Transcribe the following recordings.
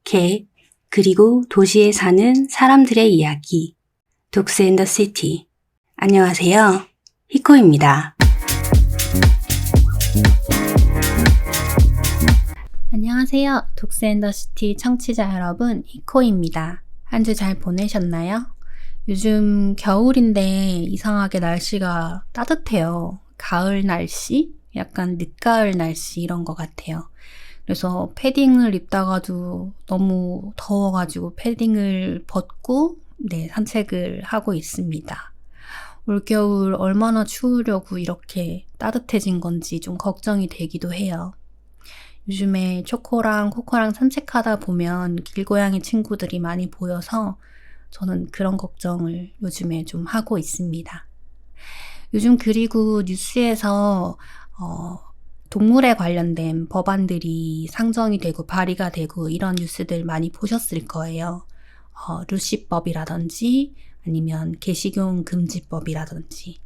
개, 그리고 도시에 사는 사람들의 이야기. 독스 앤 더 시티. 안녕하세요. 히코입니다. 안녕하세요. 독스 앤 더 시티 청취자 여러분, 히코입니다. 한 주 잘 보내셨나요? 요즘 겨울인데 이상하게 날씨가 따뜻해요. 가을 날씨? 약간 늦가을 날씨 이런 것 같아요. 그래서 패딩을 입다가도 너무 더워가지고 패딩을 벗고 산책을 하고 있습니다. 올겨울 얼마나 추우려고 이렇게 따뜻해진 건지 좀 걱정이 되기도 해요. 요즘에 초코랑 코코랑 산책하다 보면 길고양이 친구들이 많이 보여서 저는 그런 걱정을 요즘에 좀 하고 있습니다. 요즘 그리고 뉴스에서 동물에 관련된 법안들이 상정이 되고 발의가 되고 이런 뉴스들 많이 보셨을 거예요. 루시법이라든지 아니면 개식용 금지법이라든지.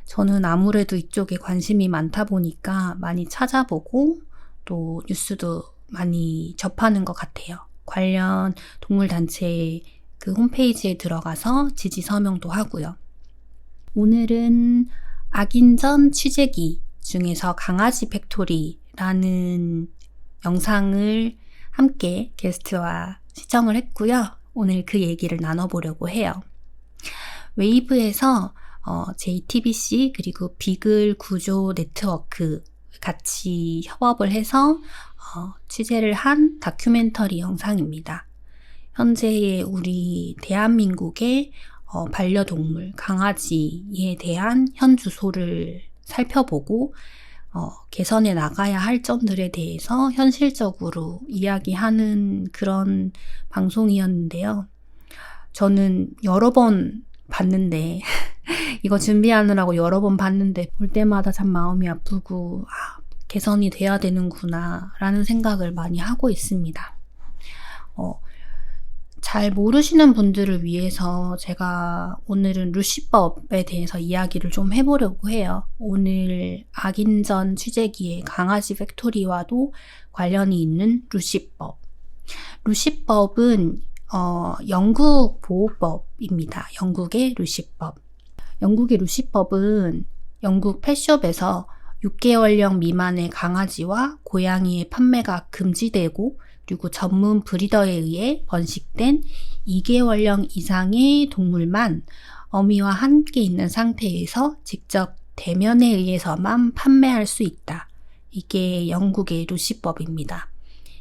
저는 아무래도 이쪽에 관심이 많다 보니까 많이 찾아보고 또 뉴스도 많이 접하는 것 같아요. 관련 동물단체 그 홈페이지에 들어가서 지지 서명도 하고요. 오늘은 악인전 취재기 중에서 강아지 팩토리라는 영상을 함께 게스트와 시청을 했고요. 오늘 그 얘기를 나눠보려고 해요. 웨이브에서 JTBC 그리고 비글 구조 네트워크 같이 협업을 해서 취재를 한 다큐멘터리 영상입니다. 현재의 우리 대한민국의 반려동물, 강아지에 대한 현 주소를 살펴보고 개선해 나가야 할 점들에 대해서 현실적으로 이야기하는 그런 방송이었는데요. 저는 여러 번 봤는데 이거 준비하느라고 여러 번 봤는데 볼 때마다 참 마음이 아프고 개선이 돼야 되는구나 라는 생각을 많이 하고 있습니다. 잘 모르시는 분들을 위해서 제가 오늘은 루시법에 대해서 이야기를 좀 해보려고 해요. 오늘 악인전 취재기의 강아지 팩토리와도 관련이 있는 루시법. 루시법은 영국 보호법입니다. 영국의 루시법. 영국의 루시법은 영국 펫숍에서 6개월령 미만의 강아지와 고양이의 판매가 금지되고 그리고 전문 브리더에 의해 번식된 2개월령 이상의 동물만 어미와 함께 있는 상태에서 직접 대면에 의해서만 판매할 수 있다. 이게 영국의 루시법입니다.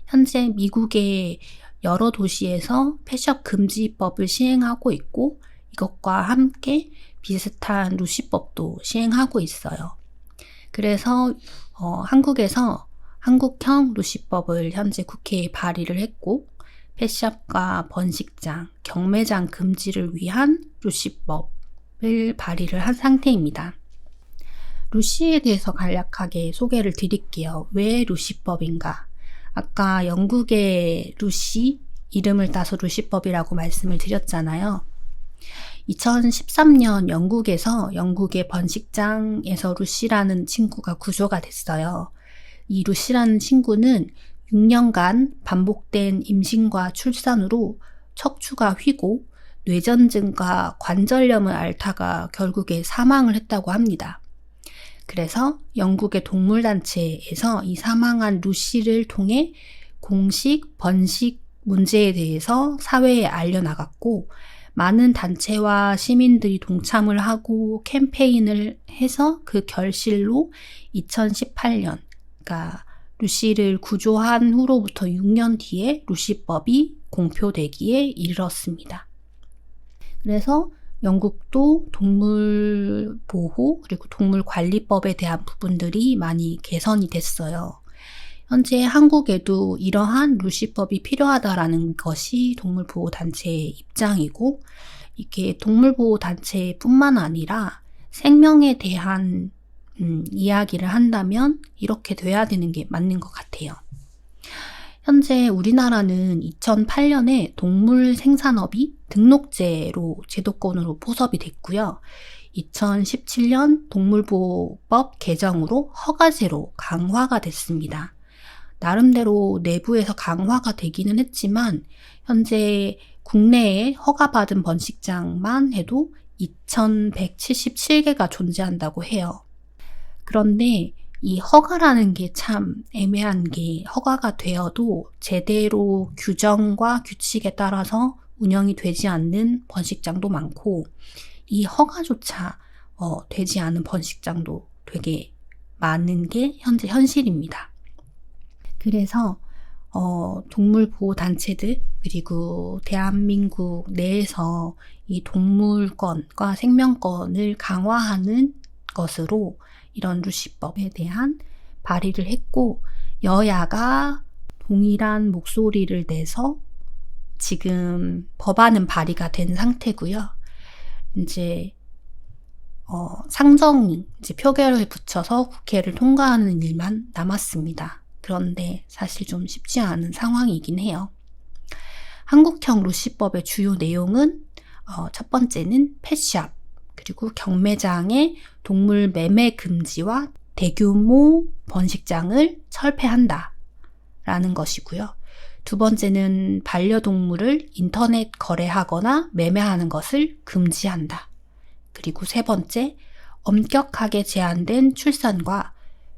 현재 미국의 여러 도시에서 펫숍 금지법을 시행하고 있고 이것과 함께 비슷한 루시법도 시행하고 있어요. 그래서 한국에서 한국형 루시법을 현재 국회에 발의를 했고 펫숍과 번식장, 경매장 금지를 위한 루시법을 발의를 한 상태입니다. 루시에 대해서 간략하게 소개를 드릴게요. 왜 루시법인가? 아까 영국의 루시, 이름을 따서 루시법이라고 말씀을 드렸잖아요. 2013년 영국에서 영국의 번식장에서 루시라는 친구가 구조가 됐어요. 이 루시라는 친구는 6년간 반복된 임신과 출산으로 척추가 휘고 뇌전증과 관절염을 앓다가 결국에 사망을 했다고 합니다. 그래서 영국의 동물단체에서 이 사망한 루시를 통해 공식 번식 문제에 대해서 사회에 알려나갔고 많은 단체와 시민들이 동참을 하고 캠페인을 해서 그 결실로 2018년, 그러니까 루시를 구조한 후로부터 6년 뒤에 루시법이 공표되기에 이르렀습니다. 그래서 영국도 동물 보호 그리고 동물 관리법에 대한 부분들이 많이 개선이 됐어요. 현재 한국에도 이러한 루시법이 필요하다라는 것이 동물보호단체의 입장이고 이게 동물보호단체뿐만 아니라 생명에 대한 이야기를 한다면 이렇게 돼야 되는 게 맞는 것 같아요. 현재 우리나라는 2008년에 동물 생산업이 등록제로 제도권으로 포섭이 됐고요. 2017년 동물보호법 개정으로 허가제로 강화가 됐습니다. 나름대로 내부에서 강화가 되기는 했지만 현재 국내에 허가받은 번식장만 해도 2177개가 존재한다고 해요. 그런데 이 허가라는 게 참 애매한 게 허가가 되어도 제대로 규정과 규칙에 따라서 운영이 되지 않는 번식장도 많고 이 허가조차 되지 않은 번식장도 되게 많은 게 현재 현실입니다. 그래서 동물보호단체들 그리고 대한민국 내에서 이 동물권과 생명권을 강화하는 것으로 이런 루시법에 대한 발의를 했고 여야가 동일한 목소리를 내서 지금 법안은 발의가 된 상태고요. 이제 상정이 이제 표결을 붙여서 국회를 통과하는 일만 남았습니다. 그런데 사실 좀 쉽지 않은 상황이긴 해요. 한국형 루시법의 주요 내용은 첫 번째는 펫샵 그리고 경매장의 동물 매매 금지와 대규모 번식장을 철폐한다 라는 것이고요. 두 번째는 반려동물을 인터넷 거래하거나 매매하는 것을 금지한다. 그리고 세 번째, 엄격하게 제한된 출산과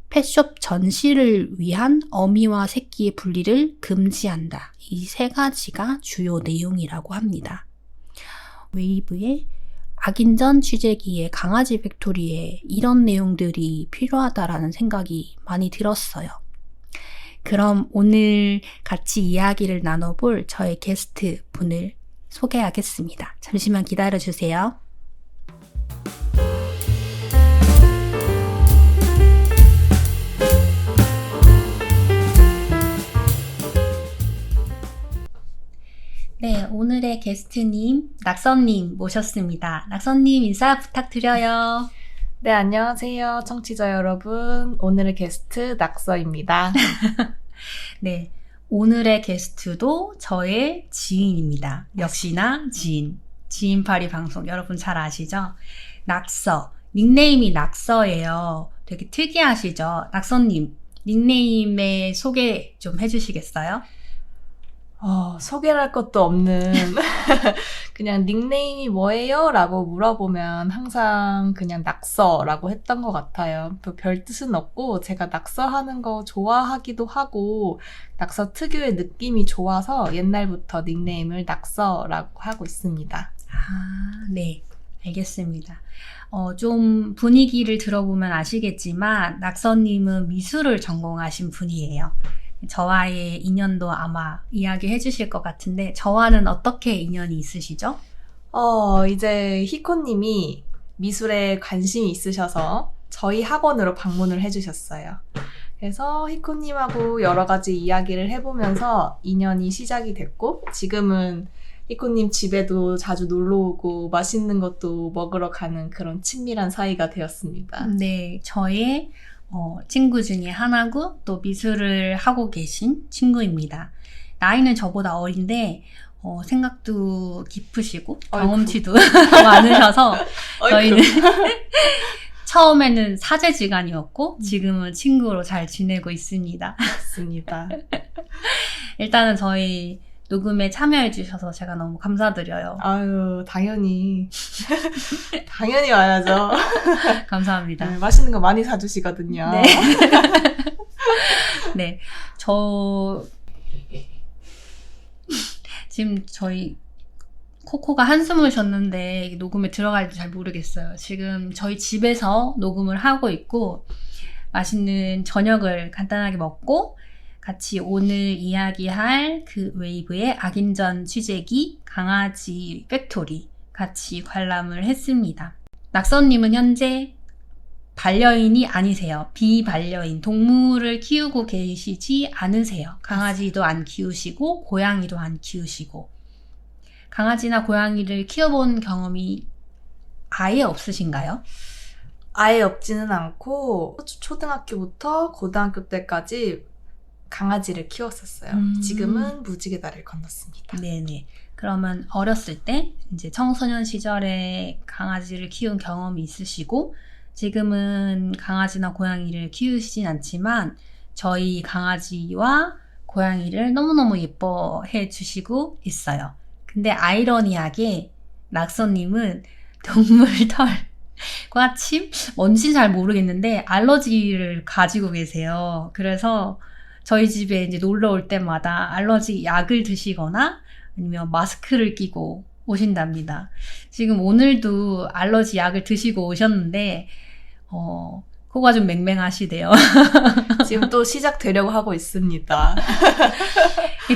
펫숍 전시를 위한 어미와 새끼의 분리를 금지한다. 이 세 가지가 주요 내용이라고 합니다. 웨이브의 악인전 취재기에 강아지 팩토리에 이런 내용들이 필요하다라는 생각이 많이 들었어요. 그럼 오늘 같이 이야기를 나눠볼 저의 게스트 분을 소개하겠습니다. 잠시만 기다려주세요. 네, 오늘의 게스트님, 낙선님 모셨습니다. 낙선님 인사 부탁드려요. 네, 안녕하세요. 청취자 여러분. 오늘의 게스트 낙서입니다. 네, 오늘의 게스트도 저의 지인입니다. 역시나 지인팔이 방송 여러분 잘 아시죠? 낙서, 닉네임이 낙서예요. 되게 특이하시죠? 낙서님, 닉네임의 소개 좀 해주시겠어요? 소개를 할 것도 없는 그냥 닉네임이 뭐예요? 라고 물어보면 항상 그냥 낙서라고 했던 것 같아요. 별 뜻은 없고 제가 낙서하는 거 좋아하기도 하고 낙서 특유의 느낌이 좋아서 옛날부터 닉네임을 낙서라고 하고 있습니다. 아, 네. 알겠습니다. 좀 분위기를 들어보면 아시겠지만 낙서님은 미술을 전공하신 분이에요. 저와의 인연도 아마 이야기해 주실 것 같은데 저와는 어떻게 인연이 있으시죠? 이제 히코님이 미술에 관심이 있으셔서 저희 학원으로 방문을 해주셨어요. 그래서 히코님하고 여러 가지 이야기를 해보면서 인연이 시작이 됐고 지금은 히코님 집에도 자주 놀러 오고 맛있는 것도 먹으러 가는 그런 친밀한 사이가 되었습니다. 네, 저의 친구 중에 하나고 또 미술을 하고 계신 친구입니다. 나이는 저보다 어린데 생각도 깊으시고 경험치도 많으셔서 저희는 처음에는 사제지간이었고 지금은 친구로 잘 지내고 있습니다. 맞습니다. 일단은 저희 녹음에 참여해 주셔서 제가 너무 감사드려요. 아유, 당연히 와야죠. 감사합니다. 네, 맛있는 거 많이 사주시거든요. 네. 네. 지금 저희 코코가 한숨을 쉬었는데 녹음에 들어갈지 잘 모르겠어요. 지금 저희 집에서 녹음을 하고 있고 맛있는 저녁을 간단하게 먹고 같이 오늘 이야기할 그 웨이브의 악인전 취재기 강아지 팩토리 같이 관람을 했습니다. 낙선님은 현재 반려인이 아니세요. 비반려인, 동물을 키우고 계시지 않으세요. 강아지도 안 키우시고 고양이도 안 키우시고 강아지나 고양이를 키워본 경험이 아예 없으신가요? 아예 없지는 않고 초등학교부터 고등학교 때까지 강아지를 키웠었어요. 지금은 무지개 다리를 건넜습니다. 네네. 그러면 어렸을 때 이제 청소년 시절에 강아지를 키운 경험이 있으시고 지금은 강아지나 고양이를 키우시진 않지만 저희 강아지와 고양이를 너무너무 예뻐해 주시고 있어요. 근데 아이러니하게 낙서님은 동물 털과 침? 뭔지 잘 모르겠는데 알러지를 가지고 계세요. 그래서 저희 집에 이제 놀러 올 때마다 알러지 약을 드시거나 아니면 마스크를 끼고 오신답니다. 지금 오늘도 알러지 약을 드시고 오셨는데 코가 좀 맹맹하시대요. 지금 또 시작되려고 하고 있습니다.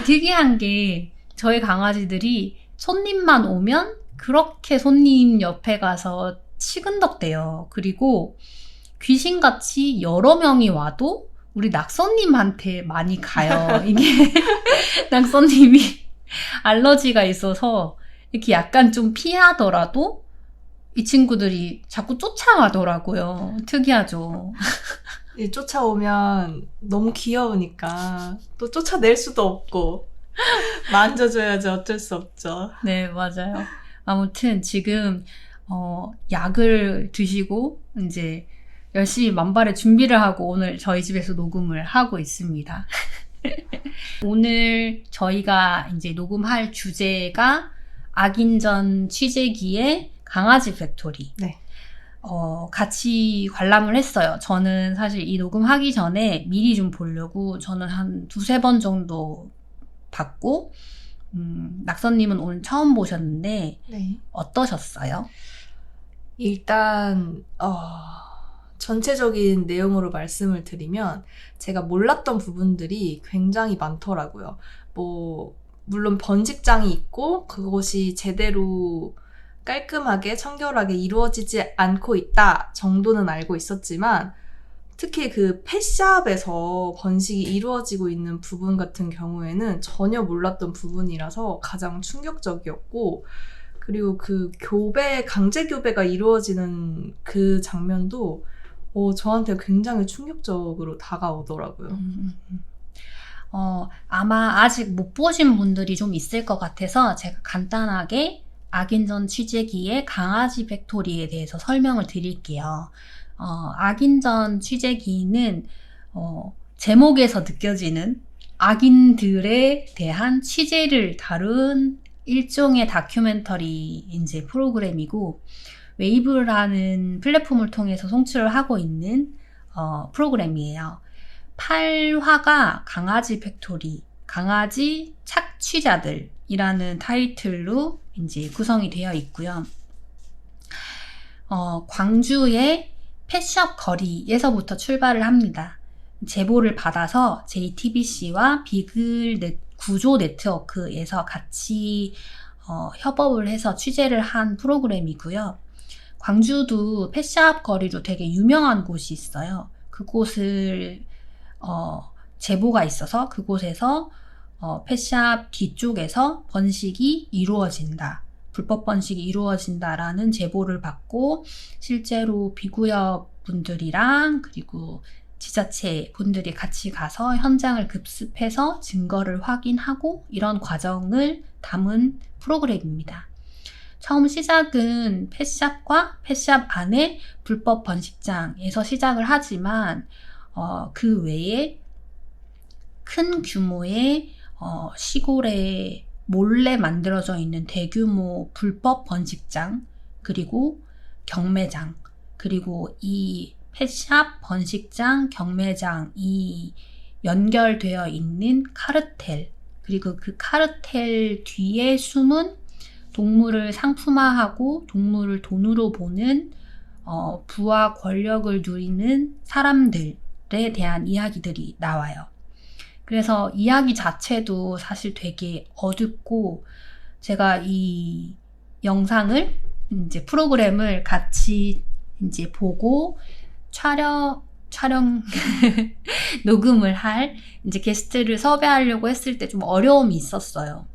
특이한 게 저희 강아지들이 손님만 오면 그렇게 손님 옆에 가서 치근덕대요. 그리고 귀신같이 여러 명이 와도 우리 낙서님한테 많이 가요. 이게 낙서님이 알러지가 있어서 이렇게 약간 좀 피하더라도 이 친구들이 자꾸 쫓아가더라고요. 특이하죠. 쫓아오면 너무 귀여우니까 또 쫓아낼 수도 없고 만져줘야지 어쩔 수 없죠. 네, 맞아요. 아무튼 지금 약을 드시고 이제 열심히 만발의 준비를 하고 오늘 저희 집에서 녹음을 하고 있습니다. 오늘 저희가 이제 녹음할 주제가 악인전 취재기의 강아지 팩토리. 네. 같이 관람을 했어요. 저는 사실 이 녹음하기 전에 미리 좀 보려고 저는 한 2-3번 정도 봤고, 낙서님은 오늘 처음 보셨는데, 네. 어떠셨어요? 일단 전체적인 내용으로 말씀을 드리면 제가 몰랐던 부분들이 굉장히 많더라고요. 물론 번식장이 있고 그것이 제대로 깔끔하게 청결하게 이루어지지 않고 있다 정도는 알고 있었지만 특히 그 펫샵에서 번식이 이루어지고 있는 부분 같은 경우에는 전혀 몰랐던 부분이라서 가장 충격적이었고 그리고 그 강제 교배가 이루어지는 그 장면도 저한테 굉장히 충격적으로 다가오더라고요. 아마 아직 못 보신 분들이 좀 있을 것 같아서 제가 간단하게 악인전 취재기의 강아지 팩토리에 대해서 설명을 드릴게요. 악인전 취재기는 제목에서 느껴지는 악인들에 대한 취재를 다룬 일종의 다큐멘터리 이제 프로그램이고 웨이브라는 플랫폼을 통해서 송출을 하고 있는 프로그램이에요. 8화가 강아지 팩토리, 강아지 착취자들이라는 타이틀로 이제 구성이 되어 있고요. 광주의 펫샵 거리에서부터 출발을 합니다. 제보를 받아서 JTBC와 비글 구조 네트워크에서 같이 협업을 해서 취재를 한 프로그램이고요. 광주도 펫샵 거리로 되게 유명한 곳이 있어요. 그곳을 제보가 있어서 그곳에서 펫샵 뒤쪽에서 번식이 이루어진다. 불법 번식이 이루어진다라는 제보를 받고 실제로 비구역 분들이랑 그리고 지자체 분들이 같이 가서 현장을 급습해서 증거를 확인하고 이런 과정을 담은 프로그램입니다. 처음 시작은 펫샵과 펫샵 안에 불법 번식장에서 시작을 하지만 그 외에 큰 규모의 시골에 몰래 만들어져 있는 대규모 불법 번식장 그리고 경매장 그리고 이 펫샵, 번식장, 경매장이 연결되어 있는 카르텔 그리고 그 카르텔 뒤에 숨은 동물을 상품화하고 동물을 돈으로 보는 부와 권력을 누리는 사람들에 대한 이야기들이 나와요. 그래서 이야기 자체도 사실 되게 어둡고 제가 이 영상을 이제 프로그램을 같이 이제 보고 촬영 녹음을 할 이제 게스트를 섭외하려고 했을 때 좀 어려움이 있었어요.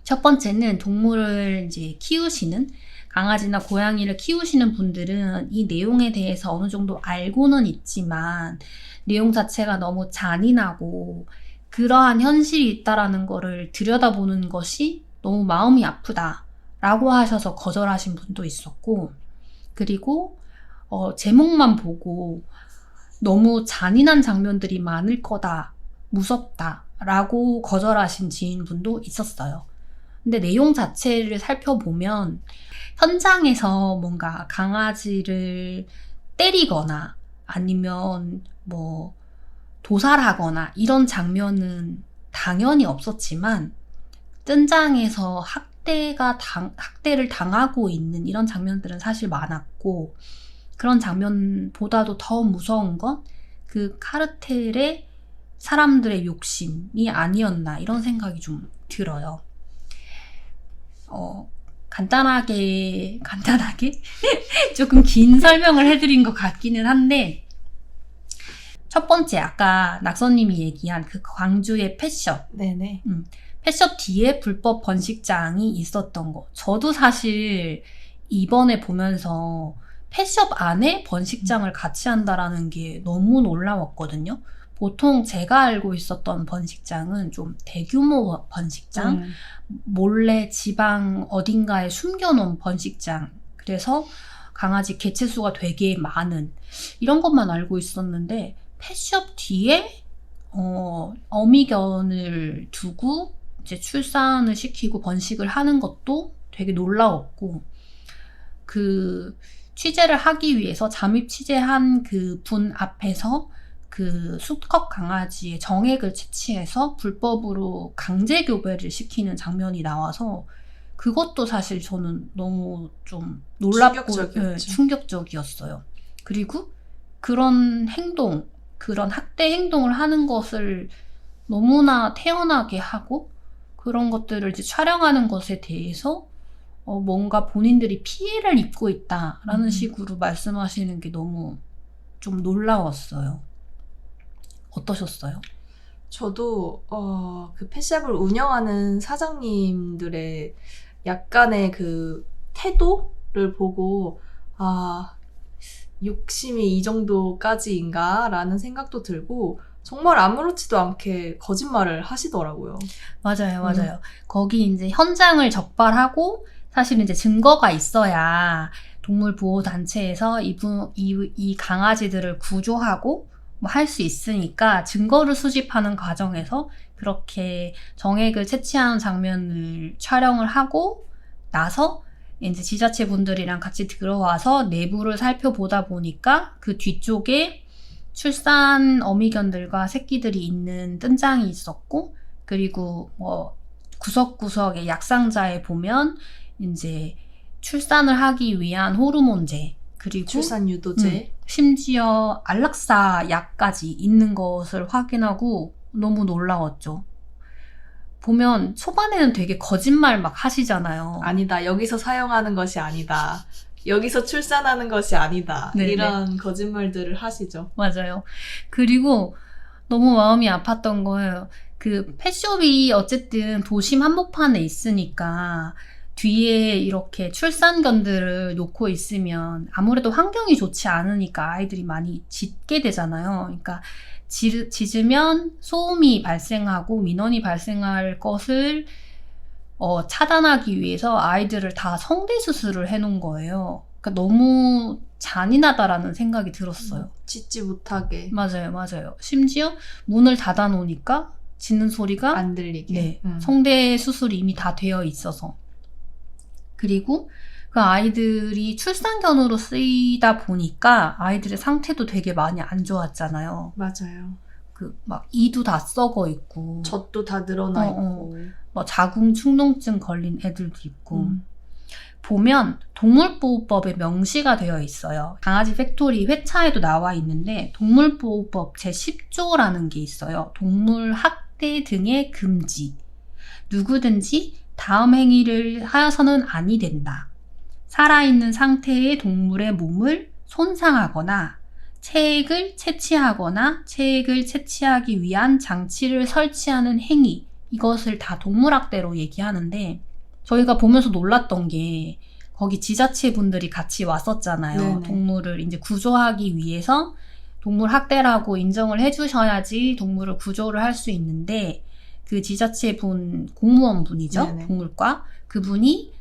첫 번째는 동물을 이제 키우시는 강아지나 고양이를 키우시는 분들은 이 내용에 대해서 어느 정도 알고는 있지만 내용 자체가 너무 잔인하고 그러한 현실이 있다라는 거를 들여다보는 것이 너무 마음이 아프다라고 하셔서 거절하신 분도 있었고 그리고 제목만 보고 너무 잔인한 장면들이 많을 거다, 무섭다 라고 거절하신 지인분도 있었어요. 근데 내용 자체를 살펴보면 현장에서 뭔가 강아지를 때리거나 아니면 뭐 도살하거나 이런 장면은 당연히 없었지만 뜬장에서 학대를 당하고 있는 이런 장면들은 사실 많았고, 그런 장면보다도 더 무서운 건 그 카르텔의 사람들의 욕심이 아니었나 이런 생각이 좀 들어요. 간단하게 조금 긴 설명을 해드린 것 같기는 한데, 첫 번째 아까 낙서님이 얘기한 그 광주의 펫숍, 네네. 펫숍 뒤에 불법 번식장이 있었던 거, 저도 사실 이번에 보면서 펫숍 안에 번식장을 같이 한다라는 게 너무 놀라웠거든요. 보통 제가 알고 있었던 번식장은 좀 대규모 번식장, 몰래 지방 어딘가에 숨겨놓은 번식장, 그래서 강아지 개체수가 되게 많은 이런 것만 알고 있었는데, 펫숍 뒤에 어미견을 두고 이제 출산을 시키고 번식을 하는 것도 되게 놀라웠고, 그 취재를 하기 위해서 잠입 취재한 그 분 앞에서 그 수컷 강아지의 정액을 채취해서 불법으로 강제 교배를 시키는 장면이 나와서 그것도 사실 저는 너무 좀 놀랍고 충격적이었어요. 그리고 그런 행동, 그런 학대 행동을 하는 것을 너무나 태연하게 하고 그런 것들을 이제 촬영하는 것에 대해서 뭔가 본인들이 피해를 입고 있다라는 식으로 말씀하시는 게 너무 좀 놀라웠어요. 어떠셨어요? 저도 그 펫샵을 운영하는 사장님들의 약간의 그 태도를 보고 욕심이 이 정도까지인가? 라는 생각도 들고 정말 아무렇지도 않게 거짓말을 하시더라고요. 맞아요. 거기 이제 현장을 적발하고 사실 이제 증거가 있어야 동물보호단체에서 이 강아지들을 구조하고 뭐 할 수 있으니까 증거를 수집하는 과정에서 그렇게 정액을 채취하는 장면을 촬영을 하고 나서 이제 지자체 분들이랑 같이 들어와서 내부를 살펴보다 보니까 그 뒤쪽에 출산 어미견들과 새끼들이 있는 뜬장이 있었고, 그리고 뭐 구석구석의 약상자에 보면 이제 출산을 하기 위한 호르몬제, 그리고 출산 유도제, 심지어 안락사 약까지 있는 것을 확인하고 너무 놀라웠죠. 보면 초반에는 되게 거짓말 막 하시잖아요. 아니다. 여기서 사용하는 것이 아니다. 여기서 출산하는 것이 아니다. 네네. 이런 거짓말들을 하시죠. 맞아요. 그리고 너무 마음이 아팠던 거예요. 그 펫숍이 어쨌든 도심 한복판에 있으니까 뒤에 이렇게 출산견들을 놓고 있으면 아무래도 환경이 좋지 않으니까 아이들이 많이 짖게 되잖아요. 그러니까 짖으면 소음이 발생하고 민원이 발생할 것을 차단하기 위해서 아이들을 다 성대 수술을 해놓은 거예요. 그러니까 너무 잔인하다라는 생각이 들었어요. 짖지 못하게. 맞아요. 심지어 문을 닫아놓으니까 짖는 소리가 안 들리게. 성대 수술이 이미 다 되어 있어서. 그리고 그 아이들이 출산견으로 쓰이다 보니까 아이들의 상태도 되게 많이 안 좋았잖아요. 맞아요. 그 막 이도 다 썩어 있고, 젖도 다 늘어나 있고, 뭐 자궁 축농증 걸린 애들도 있고. 보면 동물보호법에 명시가 되어 있어요. 강아지 팩토리 회차에도 나와 있는데 동물보호법 제10조라는 게 있어요. 동물 학대 등의 금지. 누구든지 다음 행위를 하여서는 아니 된다. 살아있는 상태의 동물의 몸을 손상하거나 체액을 채취하거나 체액을 채취하기 위한 장치를 설치하는 행위, 이것을 다 동물학대로 얘기하는데, 저희가 보면서 놀랐던 게 거기 지자체 분들이 같이 왔었잖아요. 네네. 동물을 이제 구조하기 위해서 동물 학대라고 인정을 해주셔야지 동물을 구조를 할 수 있는데, 그 지자체 분, 공무원 분이죠. 네네. 동물과. 그분이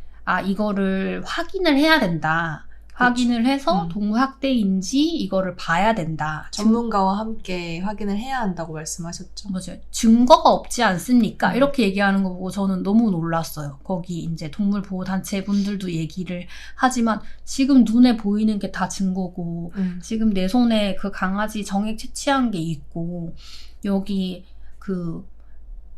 이거를 확인을 해야 된다. 확인을 해서 음. 동물 학대인지 이거를 봐야 된다. 전문가와 함께 확인을 해야 한다고 말씀하셨죠. 맞아요. 증거가 없지 않습니까? 음. 이렇게 얘기하는 거 보고 저는 너무 놀랐어요. 거기 이제 동물보호단체 분들도 얘기를 하지만 지금 눈에 보이는 게 다 증거고 지금 내 손에 그 강아지 정액 채취한 게 있고 여기 그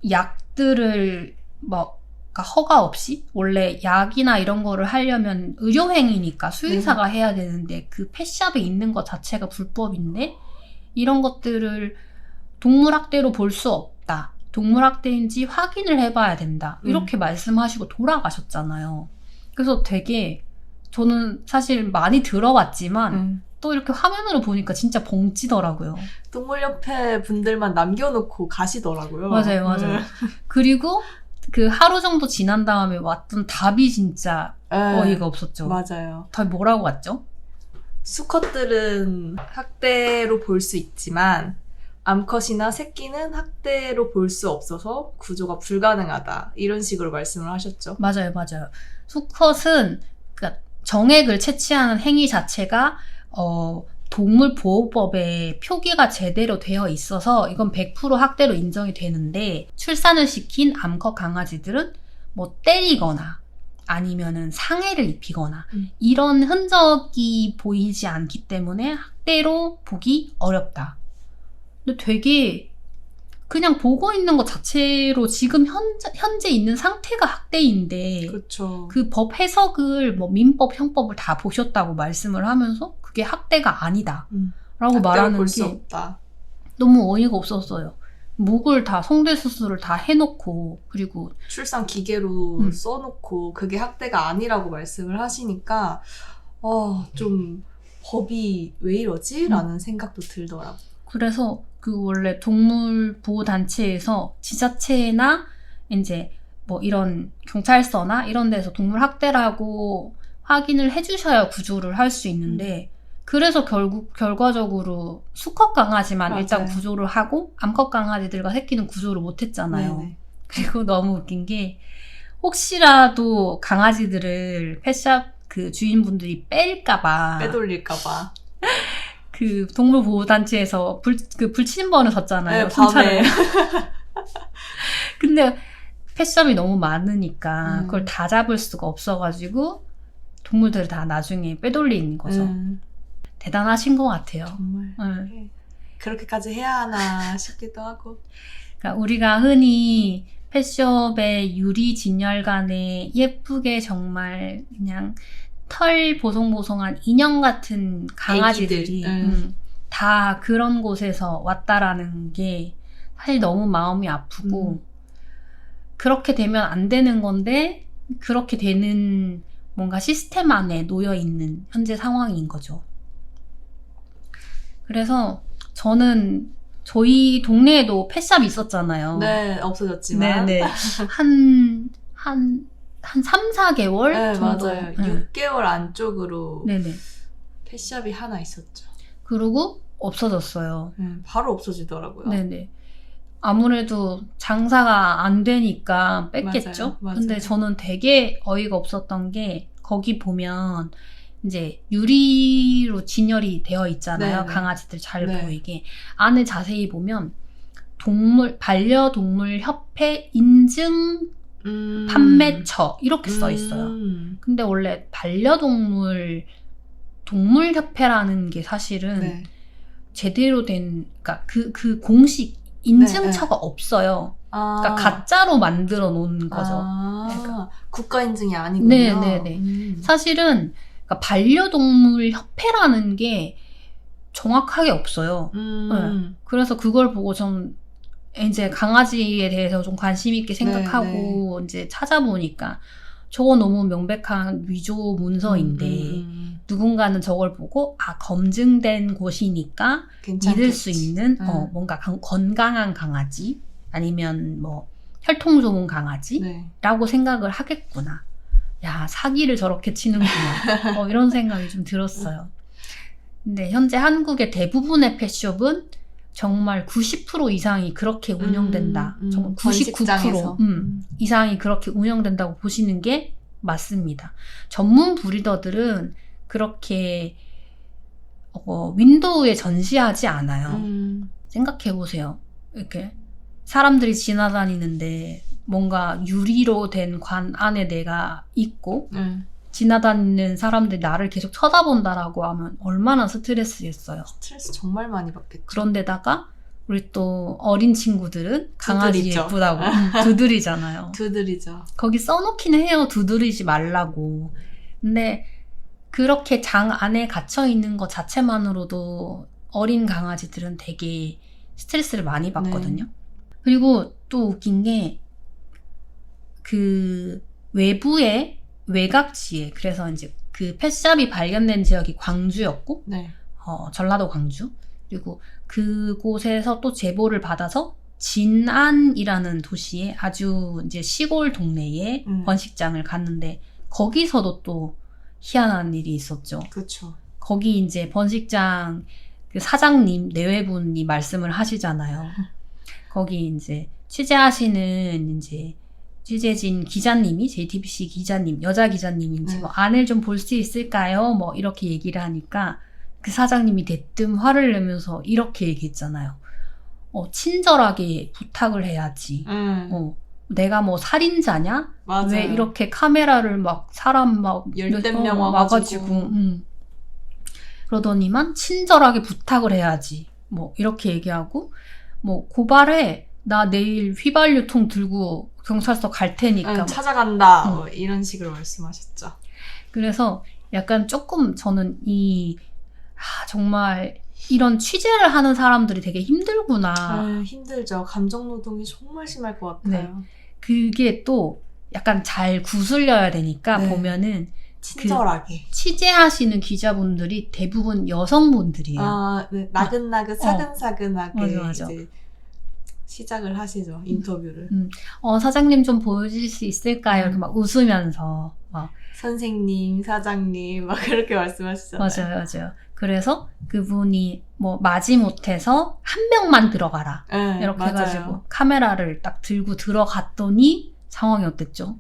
약들을 뭐 그러니까 허가 없이 원래 약이나 이런 거를 하려면 의료행위니까 수의사가 해야 되는데 그 펫샵에 있는 것 자체가 불법인데 이런 것들을 동물학대로 볼 수 없다. 동물학대인지 확인을 해봐야 된다. 이렇게 말씀하시고 돌아가셨잖아요. 그래서 되게 저는 사실 많이 들어봤지만 또 이렇게 화면으로 보니까 진짜 벙찌더라고요. 동물협회 분들만 남겨놓고 가시더라고요. 맞아요. 그리고 그 하루 정도 지난 다음에 왔던 답이 진짜 어이가 없었죠. 맞아요. 답이 뭐라고 왔죠? 수컷들은 학대로 볼 수 있지만 암컷이나 새끼는 학대로 볼 수 없어서 구조가 불가능하다. 이런 식으로 말씀을 하셨죠. 맞아요. 수컷은 그러니까 정액을 채취하는 행위 자체가 동물보호법에 표기가 제대로 되어 있어서 이건 100% 학대로 인정이 되는데 출산을 시킨 암컷 강아지들은 뭐 때리거나 아니면은 상해를 입히거나 이런 흔적이 보이지 않기 때문에 학대로 보기 어렵다. 근데 되게 그냥 보고 있는 것 자체로 지금 현재 있는 상태가 학대인데 그렇죠. 그 법 해석을 뭐 민법, 형법을 다 보셨다고 말씀을 하면서 그게 학대가 아니다 라고 말하는 볼수 게 없다. 너무 어이가 없었어요. 목을 다 성대 수술을 다 해놓고 그리고 출산 기계로 써놓고 그게 학대가 아니라고 말씀을 하시니까 좀 법이 왜 이러지? 라는 생각도 들더라고요. 그래서 그 원래 동물보호단체에서 지자체나 이제 뭐 이런 경찰서나 이런 데서 동물 학대라고 확인을 해주셔야 구조를 할 수 있는데 그래서 결과적으로 수컷 강아지만 맞아요. 일단 구조를 하고 암컷 강아지들과 새끼는 구조를 못했잖아요. 네네. 그리고 너무 웃긴 게 혹시라도 강아지들을 펫샵 그 주인분들이 뺄까봐 빼돌릴까봐. 그 동물보호단체에서 불침번을 섰잖아요. 네, 순찰을. 밤에. 근데 펫샵이 너너무 많으니까 그걸 다 잡을 수가 없어가지고 동물들을 다 나중에 빼돌린 거죠. 대단하신 것 같아요. 정말 네. 그렇게까지 해야 하나 싶기도 하고. 그러니까 우리가 흔히 펫숍의 유리 진열관에 예쁘게 정말 그냥 털 보송보송한 인형 같은 강아지들이 다 그런 곳에서 왔다라는 게 사실 너무 마음이 아프고 그렇게 되면 안 되는 건데 그렇게 되는 뭔가 시스템 안에 놓여 있는 현재 상황인 거죠. 그래서 저는 저희 동네에도 펫샵이 있었잖아요. 네, 없어졌지만. 네네. 한 3, 4개월 네, 정도. 맞아요. 네. 6개월 안쪽으로 네네. 펫샵이 하나 있었죠. 그리고 없어졌어요. 바로 없어지더라고요. 네네. 아무래도 장사가 안 되니까 뺐겠죠? 맞아요. 근데 저는 되게 어이가 없었던 게 거기 보면 이제 유리로 진열이 되어 있잖아요. 네네. 강아지들 잘 네. 보이게. 안에 자세히 보면 반려동물 협회 인증 판매처 이렇게 써 있어요. 근데 원래 동물협회라는 게 사실은 네. 제대로 된, 그러니까 그 공식 인증처가 없어요. 그러니까 가짜로 만들어 놓은 거죠. 그러니까. 국가 인증이 아니군요. 네네네. 사실은 그러니까 반려동물 협회라는 게 정확하게 없어요. 네. 그래서 그걸 보고 좀 이제 강아지에 대해서 좀 관심 있게 생각하고 이제 찾아보니까 저거 너무 명백한 위조 문서인데 누군가는 저걸 보고 검증된 곳이니까 괜찮겠지. 믿을 수 있는 뭔가 건강한 강아지 아니면 뭐 혈통 좋은 강아지라고 생각을 하겠구나. 야, 사기를 저렇게 치는구나. 이런 생각이 좀 들었어요. 근데 현재 한국의 대부분의 펫숍은 정말 90% 이상이 그렇게 운영된다. 정말 99% 이상이 그렇게 운영된다고 보시는 게 맞습니다. 전문 브리더들은 그렇게 윈도우에 전시하지 않아요. 생각해보세요. 이렇게 사람들이 지나다니는데 뭔가 유리로 된 관 안에 내가 있고 지나다니는 사람들이 나를 계속 쳐다본다라고 하면 얼마나 스트레스겠어요. 스트레스 정말 많이 받겠죠. 그런데다가 우리 또 어린 친구들은 강아지 두드리죠. 예쁘다고 두드리잖아요. 두드리죠. 거기 써놓기는 해요. 두드리지 말라고. 근데 그렇게 장 안에 갇혀 있는 것 자체만으로도 어린 강아지들은 되게 스트레스를 많이 받거든요. 그리고 또 웃긴 게 그 외부의 외곽지에, 그래서 이제 그 펫샵이 발견된 지역이 광주였고 네. 전라도 광주. 그리고 그곳에서 또 제보를 받아서 진안이라는 도시에 아주 이제 시골 동네에 번식장을 갔는데 거기서도 또 희한한 일이 있었죠. 그렇죠. 거기 이제 번식장 그 사장님, 내외분이 말씀을 하시잖아요. 거기 이제 취재하시는 이제 취재진 기자님이, JTBC 기자님, 여자 기자님인지 뭐 안을 좀 볼 수 있을까요? 뭐 이렇게 얘기를 하니까 그 사장님이 대뜸 화를 내면서 이렇게 얘기했잖아요. 친절하게 부탁을 해야지. 내가 뭐 살인자냐? 맞아요. 왜 이렇게 카메라를 막 사람 막 열댓 명 와가지고. 그러더니만 친절하게 부탁을 해야지. 뭐 이렇게 얘기하고 뭐 고발해. 나 내일 휘발유통 들고 경찰서 갈 테니까. 찾아간다. 뭐 이런 식으로 말씀하셨죠. 그래서 약간 조금 저는 정말 이런 취재를 하는 사람들이 되게 힘들구나. 힘들죠. 감정노동이 정말 심할 것 같아요. 그게 또 약간 잘 구슬려야 되니까 보면은 친절하게. 취재하시는 기자분들이 대부분 여성분들이에요. 네. 나긋나긋 사근사근하게 맞아. 이제 시작을 하시죠. 인터뷰를. 사장님 좀 보여주실 수 있을까요? 이렇게 막 웃으면서 막 선생님, 사장님 막 그렇게 말씀하시잖아요. 맞아요. 그래서 그분이 뭐 마지못해서 한 명만 들어가라. 이렇게 맞아요. 해가지고 카메라를 딱 들고 들어갔더니 상황이 어땠죠?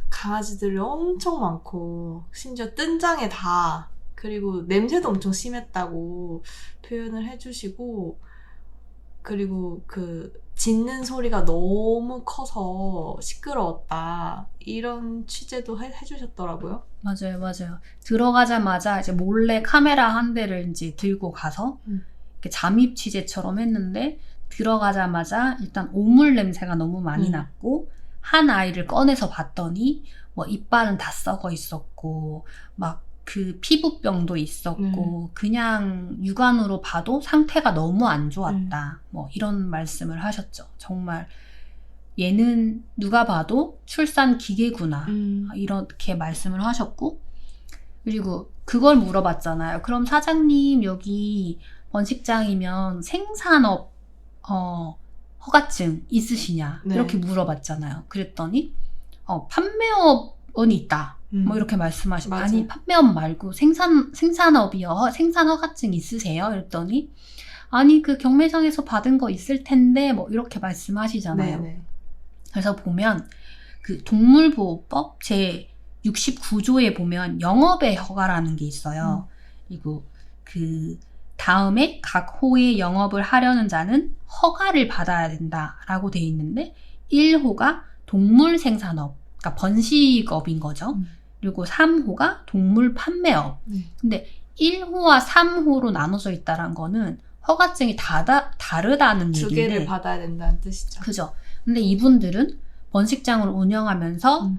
강아지들이 엄청 많고 심지어 뜬 장에 다, 그리고 냄새도 엄청 심했다고 표현을 해주시고, 그리고 그 짖는 소리가 너무 커서 시끄러웠다, 이런 취재도 해주셨더라고요. 맞아요. 들어가자마자 이제 몰래 카메라 한 대를 이제 들고 가서 이렇게 잠입 취재처럼 했는데, 들어가자마자 일단 오물 냄새가 너무 많이 났고, 한 아이를 꺼내서 봤더니 뭐 이빨은 다 썩어 있었고 막 그 피부병도 있었고 그냥 육안으로 봐도 상태가 너무 안 좋았다. 뭐 이런 말씀을 하셨죠. 정말 얘는 누가 봐도 출산 기계구나. 이렇게 말씀을 하셨고, 그리고 그걸 물어봤잖아요. 그럼 사장님 여기 번식장이면 생산업 허가증 있으시냐? 이렇게 물어봤잖아요. 그랬더니 판매업은 있다. 뭐 이렇게 말씀하시고, 아니 판매업 말고 생산업이요. 생산 허가증 있으세요? 이랬더니 아니 그 경매장에서 받은 거 있을 텐데 뭐 이렇게 말씀하시잖아요. 네네. 그래서 보면 그 동물보호법 제 69조에 보면 영업의 허가라는 게 있어요. 그리고 그 다음에 각 호의 영업을 하려는 자는 허가를 받아야 된다라고 돼 있는데 1호가 동물 생산업, 그러니까 번식업인 거죠. 그리고 3호가 동물 판매업. 근데 1호와 3호로 나눠져 있다는 거는 허가증이 다르다는 두 얘기인데, 개를 받아야 된다는 뜻이죠. 그죠. 근데 이분들은 번식장을 운영하면서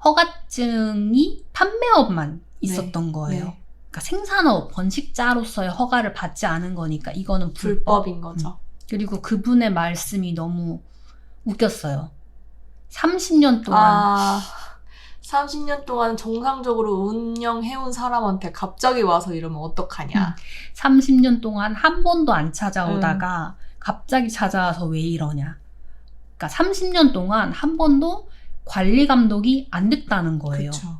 허가증이 판매업만 있었던 거예요. 네. 그러니까 생산업, 번식자로서의 허가를 받지 않은 거니까 이거는 불법. 불법인 거죠. 그리고 그분의 말씀이 너무 웃겼어요. 30년 동안 30년 동안 정상적으로 운영해온 사람한테 갑자기 와서 이러면 어떡하냐. 30년 동안 한 번도 안 찾아오다가 갑자기 찾아와서 왜 이러냐. 그러니까 30년 동안 한 번도 관리 감독이 안 됐다는 거예요. 그쵸.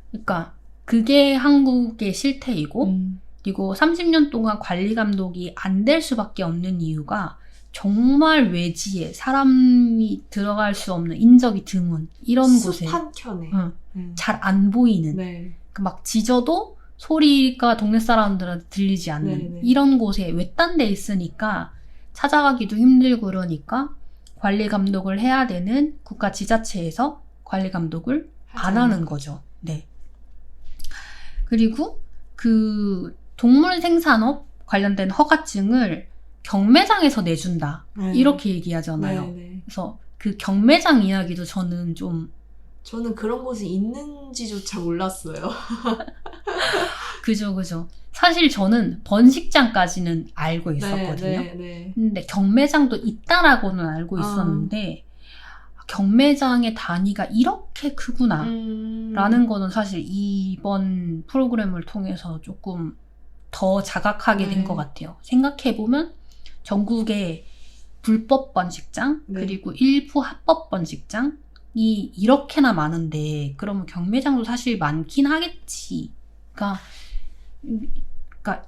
그러니까 그게 한국의 실태이고, 그리고 30년 동안 관리 감독이 안 될 수밖에 없는 이유가 정말 외지에 사람이 들어갈 수 없는, 인적이 드문 이런 곳에 숲 한켠에 잘 안 보이는, 네. 막 짖어도 소리가 동네 사람들한테 들리지 않는 네네. 이런 곳에 외딴 데 있으니까 찾아가기도 힘들고 그러니까 관리 감독을 해야 되는 국가 지자체에서 관리 감독을 안 하는 거죠. 네. 그리고 그 동물 생산업 관련된 허가증을 경매장에서 내준다. 네. 이렇게 얘기하잖아요. 네네. 그래서 그 경매장 이야기도 저는 좀 저는 그런 곳이 있는지조차 몰랐어요. 그죠. 사실 저는 번식장까지는 알고 있었거든요. 네. 근데 경매장도 있다라고는 알고 있었는데 경매장의 단위가 이렇게 크구나 라는 거는 사실 이번 프로그램을 통해서 조금 더 자각하게 된 네. 것 같아요. 생각해보면 전국에 불법 번식장 네. 그리고 일부 합법 번식장이 이렇게나 많은데 그러면 경매장도 사실 많긴 하겠지. 그러니까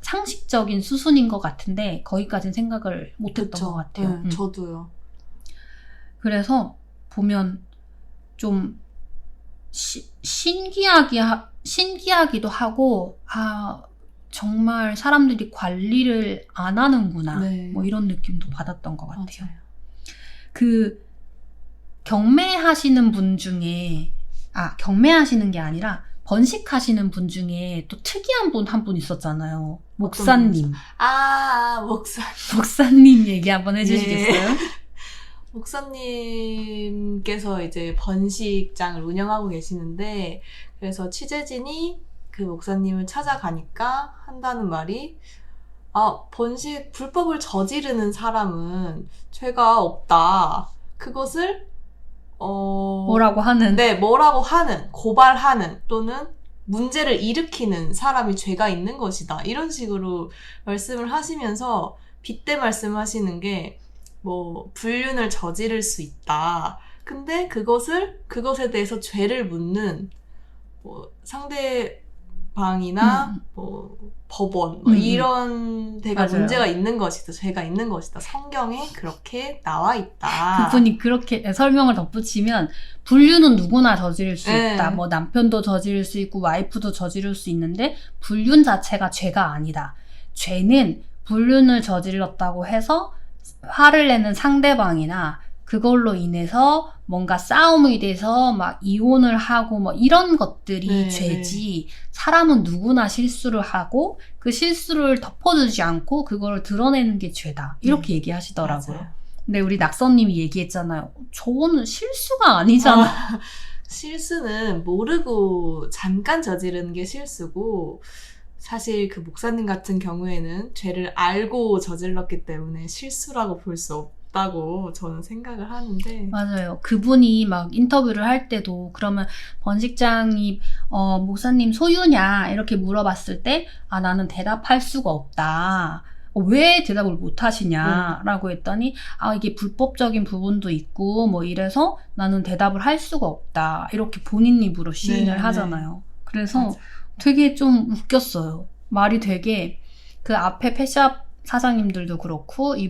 상식적인 수순인 것 같은데 거기까지는 생각을 못했던 그쵸. 것 같아요. 네, 저도요. 그래서 보면 좀 신기하기도 하고 정말 사람들이 관리를 안 하는구나 네. 뭐 이런 느낌도 받았던 것 같아요. 맞아요. 그 경매하시는 분 중에 경매하시는 게 아니라 번식하시는 분 중에 또 특이한 분 한 분 있었잖아요. 목사님. 목사님 얘기 한번 해주시겠어요? 네. 목사님께서 이제 번식장을 운영하고 계시는데, 그래서 취재진이 그 목사님을 찾아가니까 한다는 말이, 번식 불법을 저지르는 사람은 죄가 없다. 그것을 뭐라고 하는? 네, 뭐라고 하는, 고발하는 또는 문제를 일으키는 사람이 죄가 있는 것이다. 이런 식으로 말씀을 하시면서 빗대 말씀하시는 게 불륜을 저지를 수 있다. 근데 그것에 대해서 죄를 묻는 상대방이나 법원 이런 데가 맞아요. 문제가 있는 것이다. 죄가 있는 것이다. 성경에 그렇게 나와 있다. 그분이 그렇게 설명을 덧붙이면 불륜은 누구나 저지를 수 네. 있다. 뭐 남편도 저지를 수 있고 와이프도 저지를 수 있는데 불륜 자체가 죄가 아니다. 죄는 불륜을 저질렀다고 해서 화를 내는 상대방이나 그걸로 인해서 뭔가 싸움이 돼서 막 이혼을 하고 뭐 이런 것들이 네, 죄지. 사람은 누구나 실수를 하고 그 실수를 덮어주지 않고 그걸 드러내는 게 죄다. 이렇게 얘기하시더라고요. 맞아요. 근데 우리 낙서님이 얘기했잖아요. 저거는 실수가 아니잖아. 실수는 모르고 잠깐 저지르는 게 실수고, 사실 그 목사님 같은 경우에는 죄를 알고 저질렀기 때문에 실수라고 볼 수 없다고 저는 생각을 하는데. 맞아요. 그분이 막 인터뷰를 할 때도 그러면 번식장이 목사님 소유냐 이렇게 물어봤을 때 나는 대답할 수가 없다. 왜 대답을 못 하시냐라고 했더니 이게 불법적인 부분도 있고 뭐 이래서 나는 대답을 할 수가 없다. 이렇게 본인 입으로 시인을 하잖아요. 그래서 맞아요. 되게 좀 웃겼어요. 말이 되게 그 앞에 펫샵 사장님들도 그렇고 이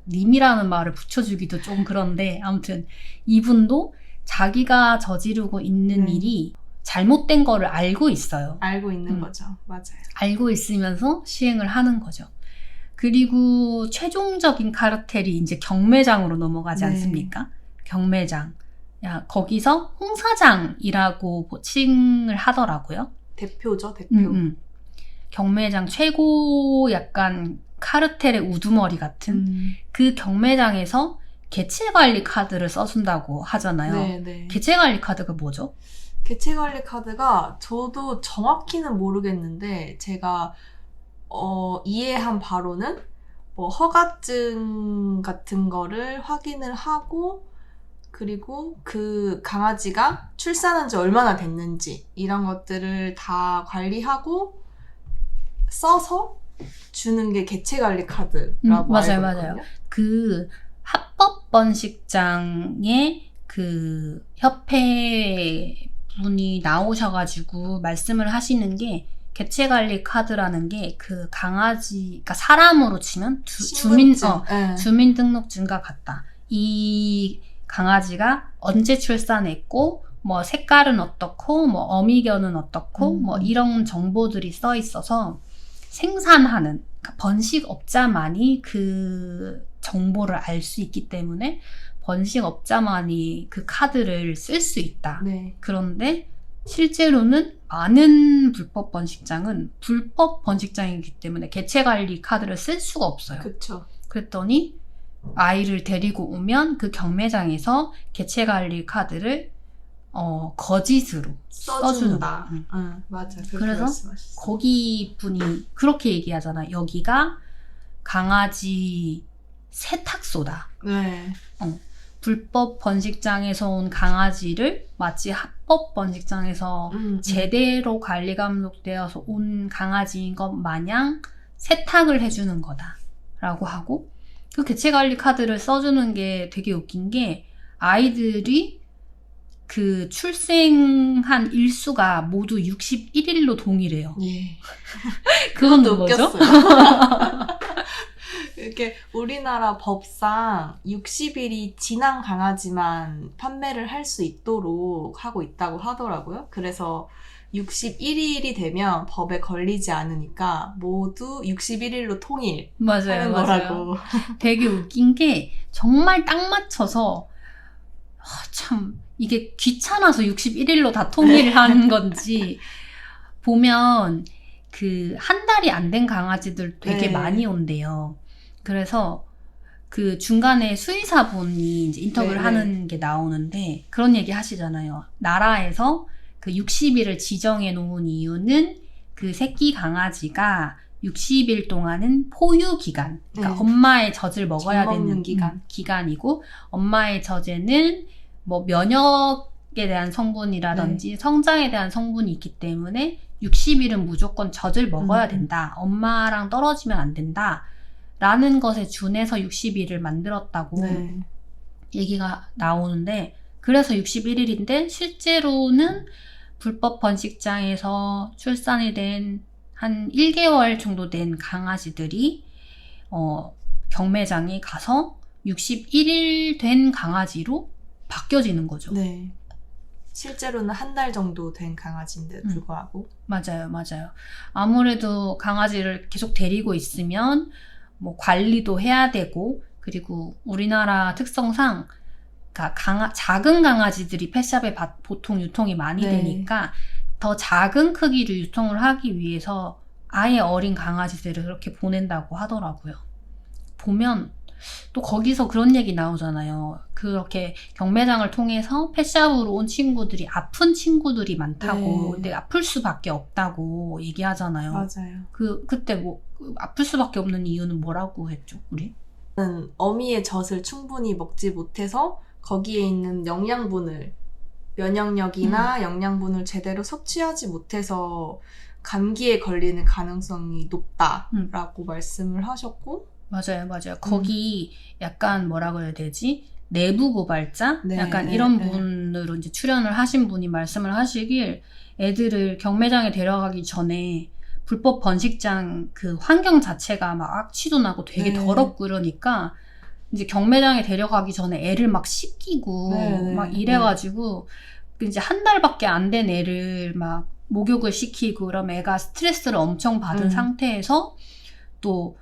님이라는 말을 붙여주기도 좀 그런데 아무튼 이분도 자기가 저지르고 있는 일이 잘못된 거를 알고 있어요. 알고 있는 거죠. 맞아요. 알고 있으면서 시행을 하는 거죠. 그리고 최종적인 카르텔이 이제 경매장으로 넘어가지 않습니까? 경매장. 거기서 홍사장이라고 칭을 하더라고요. 대표죠, 대표. 경매장 최고 약간 카르텔의 우두머리 같은 그 경매장에서 개체관리 카드를 써준다고 하잖아요. 네. 개체관리 카드가 뭐죠? 개체관리 카드가 저도 정확히는 모르겠는데 제가 이해한 바로는 허가증 같은 거를 확인을 하고, 그리고 그 강아지가 출산한 지 얼마나 됐는지 이런 것들을 다 관리하고 써서 주는 게 개체관리 카드라고 알고 있거든요. 맞아요. 그 합법 번식장의 그 협회 분이 나오셔가지고 말씀을 하시는 게 개체관리 카드라는 게 그 강아지, 그러니까 사람으로 치면 주민등록증과 같다. 이 강아지가 언제 출산했고 뭐 색깔은 어떻고 뭐 어미견은 어떻고 뭐 이런 정보들이 써 있어서 생산하는 그러니까 번식업자만이 그 정보를 알 수 있기 때문에 번식업자만이 그 카드를 쓸 수 있다. 네. 그런데 실제로는 많은 불법 번식장은 불법 번식장이기 때문에 개체관리 카드를 쓸 수가 없어요. 그쵸. 그랬더니 아이를 데리고 오면 그 경매장에서 개체관리 카드를 거짓으로 써주는 써준다. 응. 응, 맞아. 그렇게 그래서 말씀하셨어. 거기 분이 그렇게 얘기하잖아. 여기가 강아지 세탁소다. 네. 불법 번식장에서 온 강아지를 마치 합법 번식장에서 제대로 관리 감독되어서 온 강아지인 것 마냥 세탁을 해주는 거다 라고 하고 그 개체관리 카드를 써주는 게 되게 웃긴 게 아이들이 그 출생한 일수가 모두 61일로 동일해요. 예. 그건 그것도 뭐죠? 웃겼어요. 이렇게 우리나라 법상 60일이 지난 강아지만 판매를 할 수 있도록 하고 있다고 하더라고요. 그래서 61일이 되면 법에 걸리지 않으니까 모두 61일로 통일하는 맞아요. 거라고. 되게 웃긴 게 정말 딱 맞춰서 참 이게 귀찮아서 61일로 다 통일한 건지 보면 그 한 달이 안 된 강아지들 되게 네. 많이 온대요. 그래서 그 중간에 수의사분이 이제 인터뷰를 네, 하는 게 나오는데 그런 얘기 하시잖아요. 나라에서 그 60일을 지정해 놓은 이유는 그 새끼 강아지가 60일 동안은 포유 기간, 그러니까 네. 엄마의 젖을 먹어야 젖 먹는 되는 기간. 기간이고 엄마의 젖에는 뭐 면역에 대한 성분이라든지 성장에 대한 성분이 있기 때문에 60일은 무조건 젖을 먹어야 된다. 엄마랑 떨어지면 안 된다. 라는 것에 준해서 60일을 만들었다고 네. 얘기가 나오는데 그래서 61일인데 실제로는 불법 번식장에서 출산이 된 한 1개월 정도 된 강아지들이 경매장에 가서 61일 된 강아지로 바뀌어지는 거죠. 네. 실제로는 한 달 정도 된 강아지인데 불구하고. 맞아요. 아무래도 강아지를 계속 데리고 있으면 뭐 관리도 해야 되고 그리고 우리나라 특성상 그러니까 작은 강아지들이 펫샵에 보통 유통이 많이 네. 되니까 더 작은 크기로 유통을 하기 위해서 아예 어린 강아지들을 그렇게 보낸다고 하더라고요. 보면 또 거기서 그런 얘기 나오잖아요. 그렇게 경매장을 통해서 펫샵으로 온 친구들이 아픈 친구들이 많다고 네. 근데 아플 수밖에 없다고 얘기하잖아요. 맞아요. 그때 뭐 아플 수밖에 없는 이유는 뭐라고 했죠, 우리? 어미의 젖을 충분히 먹지 못해서 거기에 있는 영양분을 면역력이나 영양분을 제대로 섭취하지 못해서 감기에 걸리는 가능성이 높다라고 말씀을 하셨고 맞아요. 거기 약간 뭐라고 해야 되지? 내부 고발자? 네, 약간 네, 이런 네. 분으로 이제 출연을 하신 분이 말씀을 하시길 애들을 경매장에 데려가기 전에 불법 번식장 그 환경 자체가 막 악취도 나고 되게 네. 더럽고 이러니까 이제 경매장에 데려가기 전에 애를 막 씻기고 네, 막 이래가지고 이제 한 달밖에 안 된 애를 막 목욕을 시키고 그러면 애가 스트레스를 엄청 받은 상태에서 또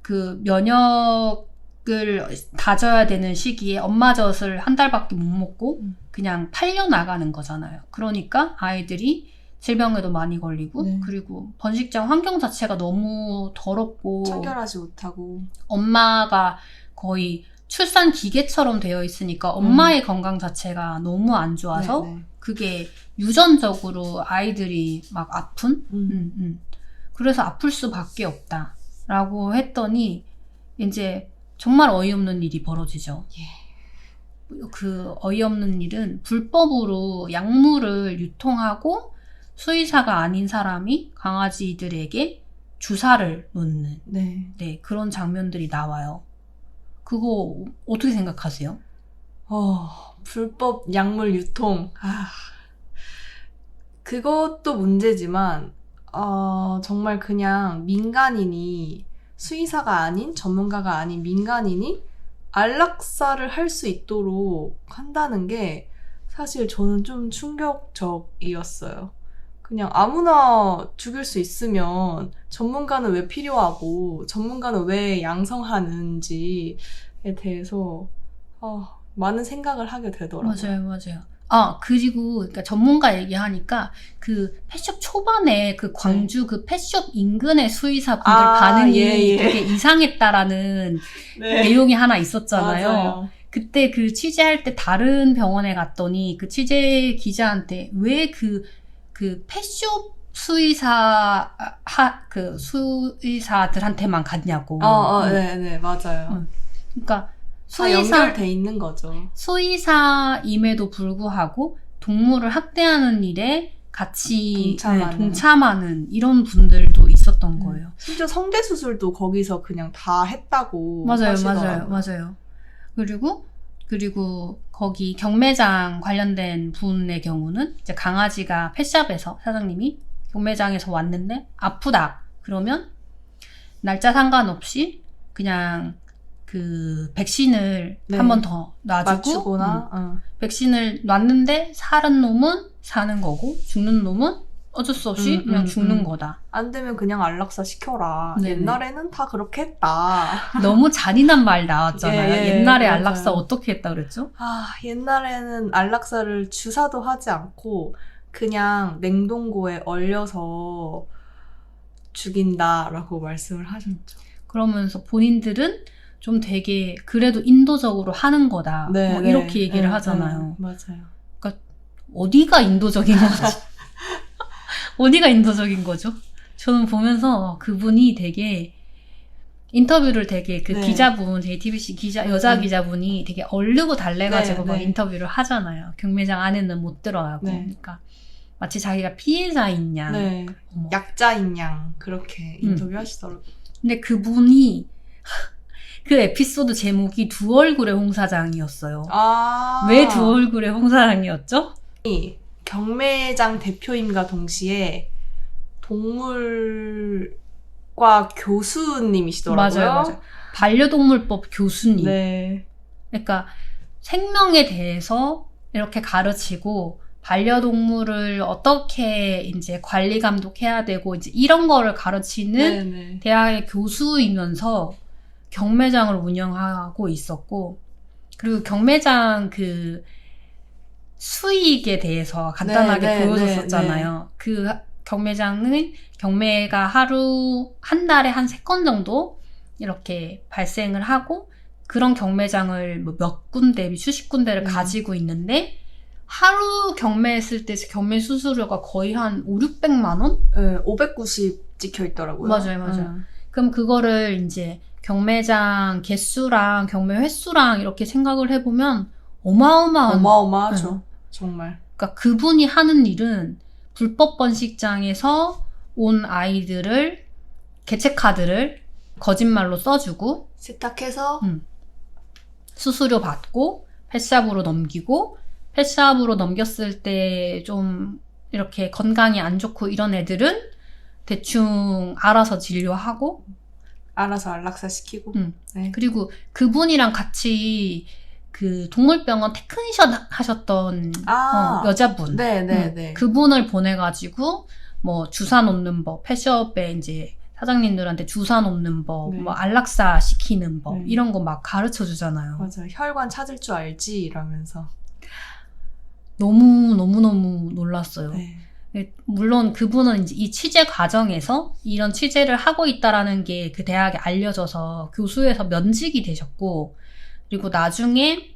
그 면역을 다져야 되는 시기에 엄마 젖을 한 달밖에 못 먹고 그냥 팔려 나가는 거잖아요. 그러니까 아이들이 질병에도 많이 걸리고 네. 그리고 번식장 환경 자체가 너무 더럽고 청결하지 못하고 엄마가 거의 출산 기계처럼 되어 있으니까 엄마의 건강 자체가 너무 안 좋아서 네, 네. 그게 유전적으로 아이들이 막 아픈? 그래서 아플 수밖에 없다라고 했더니 이제 정말 어이없는 일이 벌어지죠. 그 어이없는 일은 불법으로 약물을 유통하고 수의사가 아닌 사람이 강아지들에게 주사를 놓는 네. 그런 장면들이 나와요. 그거 어떻게 생각하세요? 불법 약물 유통. 그것도 문제지만 정말 그냥 민간인이 수의사가 아닌 전문가가 아닌 민간인이 안락사를 할 수 있도록 한다는 게 사실 저는 좀 충격적이었어요. 그냥 아무나 죽일 수 있으면 전문가는 왜 필요하고 전문가는 왜 양성하는지에 대해서 많은 생각을 하게 되더라고요. 맞아요. 아, 그리고, 그러니까 전문가 얘기하니까, 그, 펫숍 초반에 그 광주 그 펫숍 인근의 수의사분들 반응이 예. 되게 이상했다라는 네. 내용이 하나 있었잖아요. 맞아요. 그때 그 취재할 때 다른 병원에 갔더니 그 취재 기자한테 왜 그 펫숍 수의사들한테만 갔냐고. 네, 맞아요. 그러니까, 다 연결돼 있는 거죠. 수의사임에도 불구하고 동물을 학대하는 일에 같이 동참하는 이런 분들도 있었던 거예요. 심지어 성대 수술도 거기서 그냥 다 했다고 하시더라고요. 맞아요. 그리고 거기 경매장 관련된 분의 경우는 이제 강아지가 펫샵에서 사장님이 경매장에서 왔는데 아프다. 그러면 날짜 상관없이 그냥 그 백신을 한 번 더 놔주고 맞추거나 백신을 놨는데 사는 놈은 사는 거고 죽는 놈은 어쩔 수 없이 그냥 죽는 거다. 안 되면 그냥 안락사 시켜라. 네네. 옛날에는 다 그렇게 했다. 너무 잔인한 말 나왔잖아요. 예, 옛날에 맞아요. 안락사 어떻게 했다 그랬죠? 옛날에는 안락사를 주사도 하지 않고 그냥 냉동고에 얼려서 죽인다라고 말씀을 하셨죠. 그러면서 본인들은 좀 되게 그래도 인도적으로 하는 거다. 뭐 이렇게 얘기를 하잖아요. 맞아요. 그러니까 어디가 인도적인 거지? 어디가 인도적인 거죠? 저는 보면서 그분이 되게 인터뷰를 되게 그 기자분, JTBC 여자 기자분이 되게 얼르고 달래가지고 막 인터뷰를 하잖아요. 경매장 안에는 못 들어가고. 그러니까 마치 자기가 피해자인 양. 약자인 양 그렇게 인터뷰하시더라고요. 근데 그분이 그 에피소드 제목이 두 얼굴의 홍사장이었어요. 왜 두 얼굴의 홍사장이었죠? 경매장 대표임과 동시에 동물과 교수님이시더라고요. 맞아요. 반려동물법 교수님. 네. 그러니까 생명에 대해서 이렇게 가르치고 반려동물을 어떻게 이제 관리 감독해야 되고 이제 이런 거를 가르치는 대학의 교수이면서 경매장을 운영하고 있었고, 그리고 경매장 그 수익에 대해서 간단하게 보여줬었잖아요. 그 경매장은 경매가 한 달에 한 3건 정도 이렇게 발생을 하고, 그런 경매장을 뭐 몇 군데, 수십 군데를 가지고 있는데, 하루 경매했을 때 경매 수수료가 거의 한 500~600만 원? 네, 590 찍혀 있더라고요. 맞아요. 그럼 그거를 이제 경매장 개수랑 경매 횟수랑 이렇게 생각을 해보면 어마어마하죠. 정말. 그러니까 그분이 하는 일은 불법 번식장에서 온 아이들을 개체카드를 거짓말로 써주고 세탁해서 수수료 받고 펫샵으로 넘기고, 펫샵으로 넘겼을 때 좀 이렇게 건강이 안 좋고 이런 애들은 대충 알아서 진료하고 알아서 안락사 시키고. 그리고 그분이랑 같이 그 동물병원 테크니션 하셨던 여자분. 그분을 보내가지고 뭐 주사 놓는 법, 펫숍에 이제 사장님들한테 주사 놓는 법, 뭐 안락사 시키는 법 이런 거 막 가르쳐 주잖아요. 맞아요. 혈관 찾을 줄 알지 이러면서. 너무 놀랐어요. 물론 그분은 이제 이 취재 과정에서 이런 취재를 하고 있다라는 게 그 대학에 알려져서 교수에서 면직이 되셨고, 그리고 나중에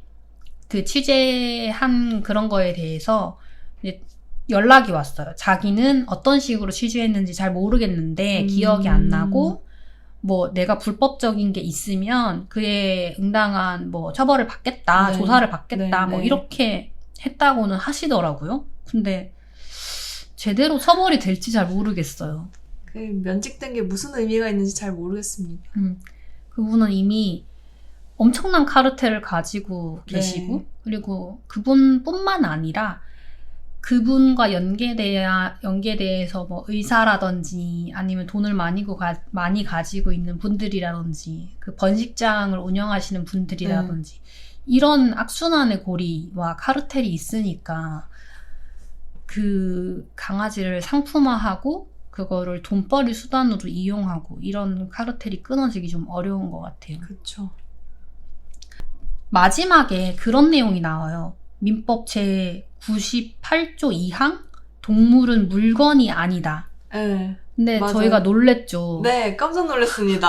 그 취재한 그런 거에 대해서 이제 연락이 왔어요. 자기는 어떤 식으로 취재했는지 잘 모르겠는데 기억이 안 나고, 뭐 내가 불법적인 게 있으면 그에 응당한 뭐 처벌을 받겠다, 조사를 받겠다, 뭐 이렇게 했다고는 하시더라고요. 근데 제대로 처벌이 될지 잘 모르겠어요. 그 면직된 게 무슨 의미가 있는지 잘 모르겠습니다. 그분은 이미 엄청난 카르텔을 가지고 계시고, 그리고 그분뿐만 아니라 그분과 연계돼서 뭐 의사라든지 아니면 돈을 많이 가지고 있는 분들이라든지 그 번식장을 운영하시는 분들이라든지 이런 악순환의 고리와 카르텔이 있으니까 그 강아지를 상품화하고 그거를 돈벌이 수단으로 이용하고 이런 카르텔이 끊어지기 좀 어려운 것 같아요. 그쵸. 마지막에 그런 내용이 나와요. 민법 제 98조 2항 동물은 물건이 아니다. 네. 근데 맞아요. 저희가 놀랬죠. 네, 깜짝 놀랐습니다.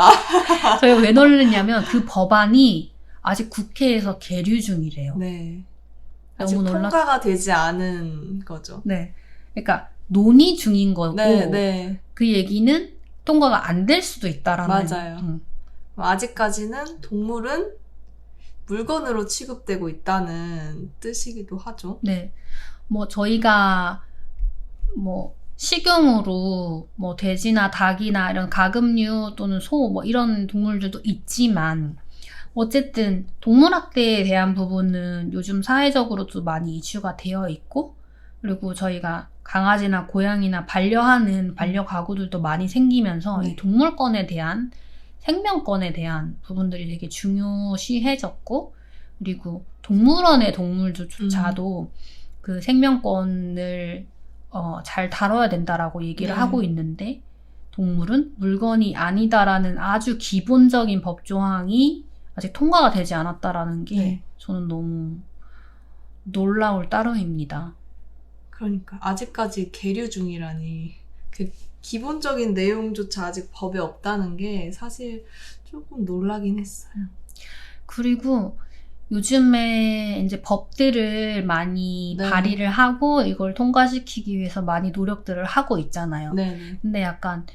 저희가 왜 놀랬냐면 그 법안이 아직 국회에서 계류 중이래요. 네. 아직 너무 통과가 되지 않은 거죠. 네. 그러니까 논의 중인 거고 네, 네. 그 얘기는 통과가 안 될 수도 있다라는. 맞아요. 아직까지는 동물은 물건으로 취급되고 있다는 뜻이기도 하죠. 네. 뭐 저희가 뭐 식용으로 뭐 돼지나 닭이나 이런 가금류 또는 소 뭐 이런 동물들도 있지만 어쨌든 동물학대에 대한 부분은 요즘 사회적으로도 많이 이슈가 되어 있고 그리고 저희가 강아지나 고양이나 반려하는 반려가구들도 많이 생기면서 네. 이 동물권에 대한 생명권에 대한 부분들이 되게 중요시해졌고 그리고 동물원의 동물조차도 그 생명권을 잘 다뤄야 된다라고 얘기를 네. 하고 있는데 동물은 물건이 아니다라는 아주 기본적인 법조항이 아직 통과가 되지 않았다라는 게 네. 저는 너무 놀라울 따름입니다. 그러니까 아직까지 계류 중이라니 그 기본적인 내용조차 아직 법에 없다는 게 사실 조금 놀라긴 했어요. 그리고 요즘에 이제 법들을 많이 네. 발의를 하고 이걸 통과시키기 위해서 많이 노력들을 하고 있잖아요. 네. 근데 약간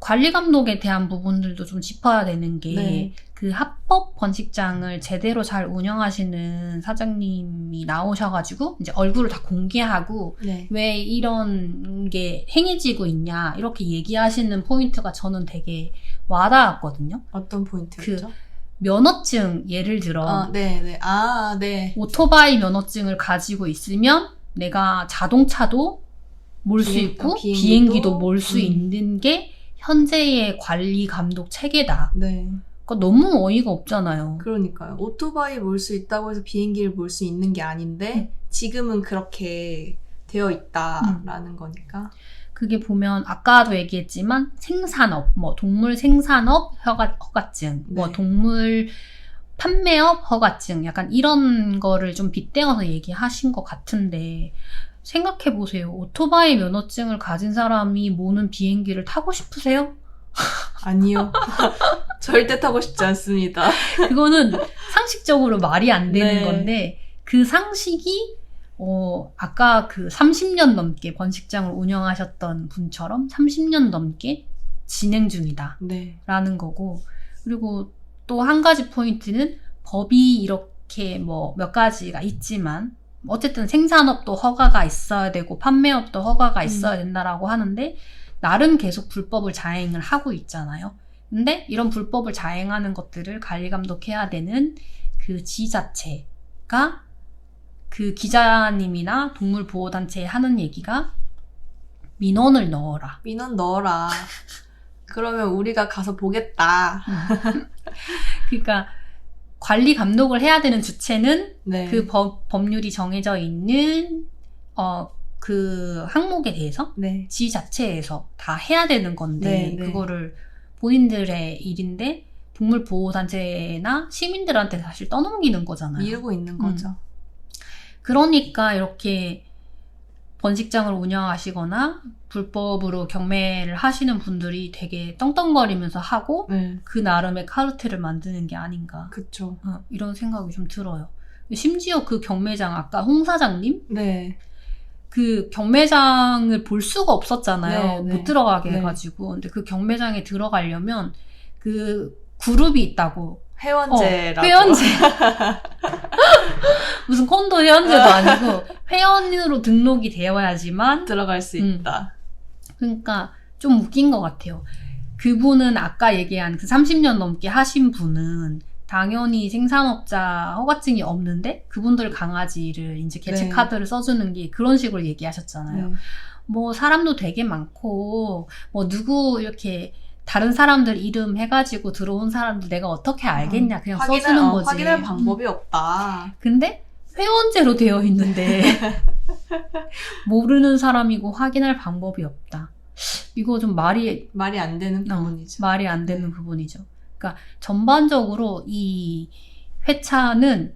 관리 감독에 대한 부분들도 좀 짚어야 되는 게 네. 그 합법 번식장을 제대로 잘 운영하시는 사장님이 나오셔가지고 이제 얼굴을 다 공개하고 네. 왜 이런 게 행해지고 있냐 이렇게 얘기하시는 포인트가 저는 되게 와닿았거든요. 어떤 포인트였죠? 면허증 예를 들어 네. 아, 네. 오토바이 면허증을 가지고 있으면 내가 자동차도 몰 수 있고 비행기도 몰 수 있는 게 현재의 관리 감독 체계다. 네. 그러니까 너무 어이가 없잖아요. 그러니까요. 오토바이 몰 수 있다고 해서 비행기를 몰 수 있는 게 아닌데 지금은 그렇게 되어 있다라는 거니까. 그게 보면 아까도 얘기했지만 생산업, 뭐 동물 생산업 허가증, 뭐 네. 동물 판매업 허가증 약간 이런 거를 좀 빗대어서 얘기하신 것 같은데 생각해보세요. 오토바이 면허증을 가진 사람이 모는 비행기를 타고 싶으세요? 아니요. 절대 타고 싶지 않습니다. 그거는 상식적으로 말이 안 되는 네. 건데 그 상식이 아까 그 30년 넘게 번식장을 운영하셨던 분처럼 30년 넘게 진행 중이다 네. 라는 거고 그리고 또 한 가지 포인트는 법이 이렇게 뭐 몇 가지가 있지만 어쨌든 생산업도 허가가 있어야 되고 판매업도 허가가 있어야 된다라고 하는데 나름 계속 불법을 자행을 하고 있잖아요. 근데 이런 불법을 자행하는 것들을 관리 감독해야 되는 그 지자체가 그 기자님이나 동물보호단체에 하는 얘기가 민원을 넣어라. 민원 넣어라. 그러면 우리가 가서 보겠다. 그러니까 관리 감독을 해야 되는 주체는 네. 그 법률이 정해져 있는 그 항목에 대해서 네. 지자체에서 다 해야 되는 건데 네. 그거를 본인들의 일인데 동물보호단체나 시민들한테 사실 떠넘기는 거잖아요. 미루고 있는 거죠. 그러니까 이렇게 번식장을 운영하시거나 불법으로 경매를 하시는 분들이 되게 떵떵거리면서 하고 네. 그 나름의 카르텔을 만드는 게 아닌가 그쵸. 이런 생각이 좀 들어요. 심지어 그 경매장 아까 홍 사장님 네. 그 경매장을 볼 수가 없었잖아요. 네. 못 들어가게 네. 해가지고 근데 그 경매장에 들어가려면 그 그룹이 있다고 회원제라고. 회원제 무슨 콘도 회원제도 아니고 회원으로 등록이 되어야지만 들어갈 수 있다. 그러니까 좀 웃긴 것 같아요. 그분은 아까 얘기한 그 30년 넘게 하신 분은 당연히 생산업자 허가증이 없는데 그분들 강아지를 이제 개체 네. 카드를 써주는 게 그런 식으로 얘기하셨잖아요. 네. 뭐 사람도 되게 많고 뭐 누구 이렇게 다른 사람들 이름 해가지고 들어온 사람들 내가 어떻게 알겠냐. 그냥 써주는 거지. 확인할 방법이 없다. 근데 회원제로 되어 있는데 모르는 사람이고 확인할 방법이 없다. 이거 좀 말이 안 되는 부분이죠. 말이 안 되는 부분이죠. 그러니까 전반적으로 이 회차는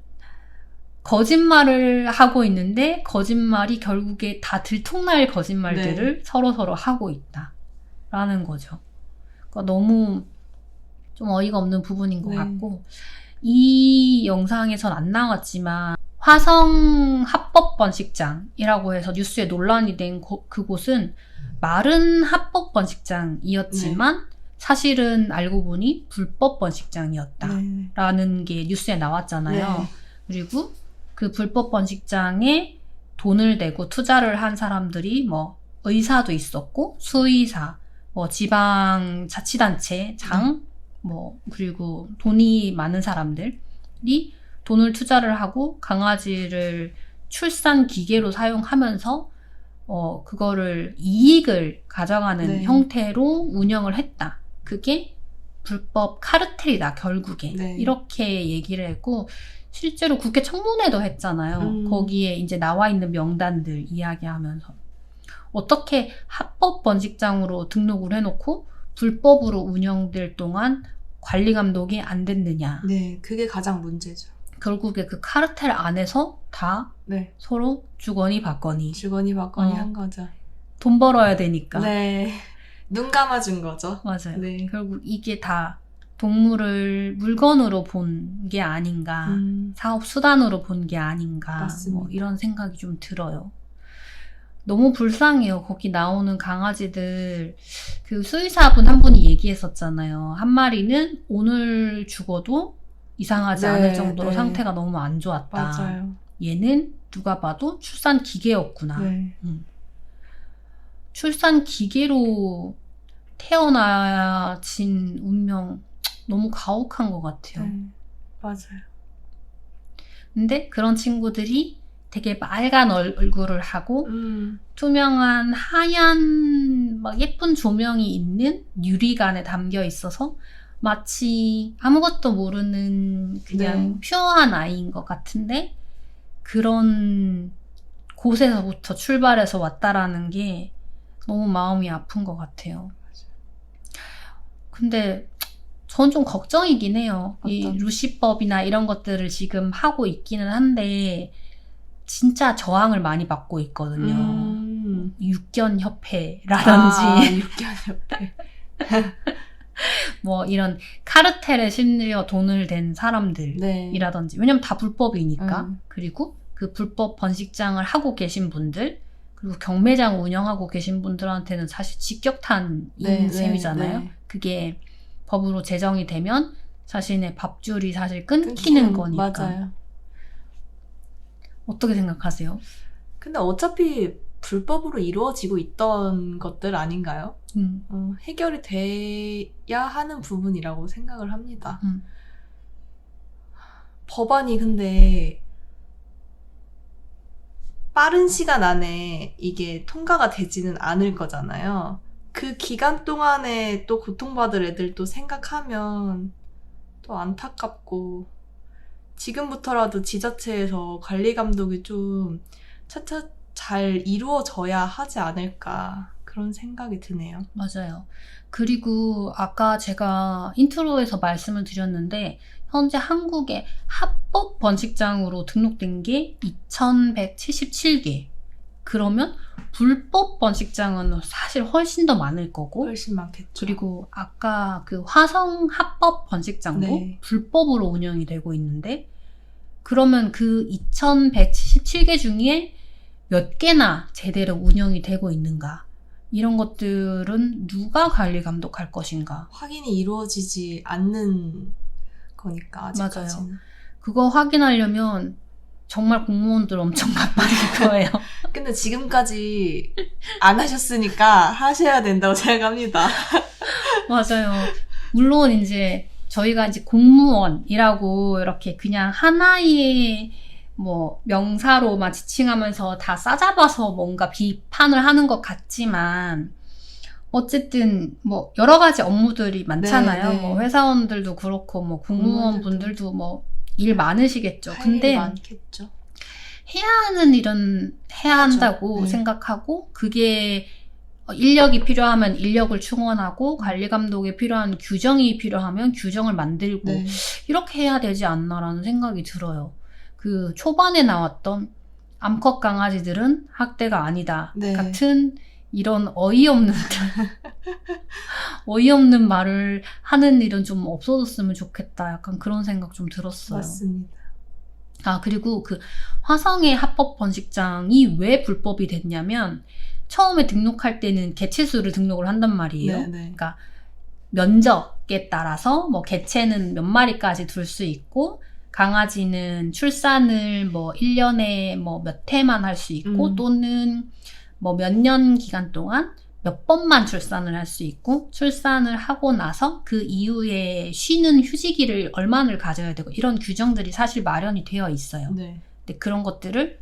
거짓말을 하고 있는데 거짓말이 결국에 다 들통날 거짓말들을 서로 하고 있다라는 거죠. 그러니까 너무 좀 어이가 없는 부분인 것 같고, 이 영상에선 안 나왔지만 화성 합법 번식장이라고 해서 뉴스에 논란이 된 그곳은 말은 합법 번식장이었지만 사실은 알고 보니 불법 번식장이었다라는 게 뉴스에 나왔잖아요. 그리고 그 불법 번식장에 돈을 내고 투자를 한 사람들이 뭐 의사도 있었고 수의사, 뭐 지방자치단체장, 뭐 그리고 돈이 많은 사람들이 돈을 투자를 하고 강아지를 출산 기계로 사용하면서 그거를 이익을 가져가는 형태로 운영을 했다. 그게 불법 카르텔이다, 결국에. 이렇게 얘기를 했고, 실제로 국회 청문회도 했잖아요. 거기에 이제 나와 있는 명단들 이야기하면서. 어떻게 합법 번식장으로 등록을 해놓고 불법으로 운영될 동안 관리 감독이 안 됐느냐. 네, 그게 가장 문제죠. 결국에 그 카르텔 안에서 다 서로 주거니 받거니 한 거죠. 돈 벌어야 되니까. 네. 눈 감아준 거죠. 맞아요. 결국 이게 다 동물을 물건으로 본 게 아닌가, 사업 수단으로 본 게 아닌가, 뭐 이런 생각이 좀 들어요. 너무 불쌍해요. 거기 나오는 강아지들. 그 수의사분 한 분이 얘기했었잖아요. 한 마리는 오늘 죽어도 이상하지 않을 정도로 상태가 너무 안 좋았다. 맞아요. 얘는 누가 봐도 출산 기계였구나. 출산 기계로 태어나진 운명 너무 가혹한 것 같아요. 맞아요. 근데 그런 친구들이 되게 빨간 얼굴을 하고 투명한 하얀 막 예쁜 조명이 있는 유리관에 담겨 있어서 마치 아무것도 모르는 그냥 퓨어한 아이인 것 같은데, 그런 곳에서부터 출발해서 왔다라는 게 너무 마음이 아픈 것 같아요. 근데 전 좀 걱정이긴 해요. 이 루시법이나 이런 것들을 지금 하고 있기는 한데 진짜 저항을 많이 받고 있거든요. 육견협회라든지 육견협회. 뭐 이런 카르텔에 심지어 돈을 댄 사람들이라든지, 왜냐면 다 불법이니까. 그리고 그 불법 번식장을 하고 계신 분들, 그리고 경매장 운영하고 계신 분들한테는 사실 직격탄인 셈이잖아요. 그게 법으로 제정이 되면 자신의 밥줄이 사실 끊기는 거니까. 맞아요. 어떻게 생각하세요? 근데 어차피 불법으로 이루어지고 있던 것들 아닌가요? 해결이 돼야 하는 부분이라고 생각을 합니다. 법안이 근데 빠른 시간 안에 이게 통과가 되지는 않을 거잖아요. 그 기간 동안에 또 고통받을 애들도 생각하면 또 안타깝고, 지금부터라도 지자체에서 관리 감독이 좀 차차 잘 이루어져야 하지 않을까, 그런 생각이 드네요. 맞아요. 그리고 아까 제가 인트로에서 말씀을 드렸는데 현재 한국에 합법 번식장으로 등록된 게 2177개. 그러면 불법 번식장은 사실 훨씬 더 많을 거고, 훨씬 많겠죠. 그리고 아까 그 화성 합법 번식장도 불법으로 운영이 되고 있는데, 그러면 그 2177개 중에 몇 개나 제대로 운영이 되고 있는가? 이런 것들은 누가 관리 감독할 것인가? 확인이 이루어지지 않는 거니까, 아직까지는. 맞아요. 그거 확인하려면 정말 공무원들 엄청 바빠질 거예요. 근데 지금까지 안 하셨으니까 하셔야 된다고 생각합니다. 맞아요. 물론 이제 저희가 이제 공무원이라고 이렇게 그냥 하나의 뭐 명사로만 지칭하면서 다 싸잡아서 뭔가 비판을 하는 것 같지만, 어쨌든 뭐 여러 가지 업무들이 많잖아요. 네, 네. 뭐 회사원들도 그렇고 뭐 공무원분들도 뭐 일 많으시겠죠. 할 일이 근데 많겠죠. 해야 하는 일은 해야 해야죠. 한다고 네. 생각하고 그게 인력이 필요하면 인력을 충원하고 관리 감독에 필요한 규정이 필요하면 규정을 만들고 네. 이렇게 해야 되지 않나라는 생각이 들어요. 그 초반에 나왔던 암컷 강아지들은 학대가 아니다 네. 같은 이런 어이없는 말을 하는 일은 좀 없어졌으면 좋겠다. 약간 그런 생각 좀 들었어요. 맞습니다. 아, 그리고 그 화성의 합법 번식장이 왜 불법이 됐냐면 처음에 등록할 때는 개체수를 등록을 한단 말이에요. 네, 네. 그러니까 면적에 따라서 뭐 개체는 몇 마리까지 둘 수 있고 강아지는 출산을 뭐 1년에 뭐 몇 회만 할 수 있고 또는 뭐 몇 년 기간 동안 몇 번만 출산을 할 수 있고 출산을 하고 나서 그 이후에 쉬는 휴지기를 얼마나 가져야 되고 이런 규정들이 사실 마련이 되어 있어요. 네. 근데 그런 것들을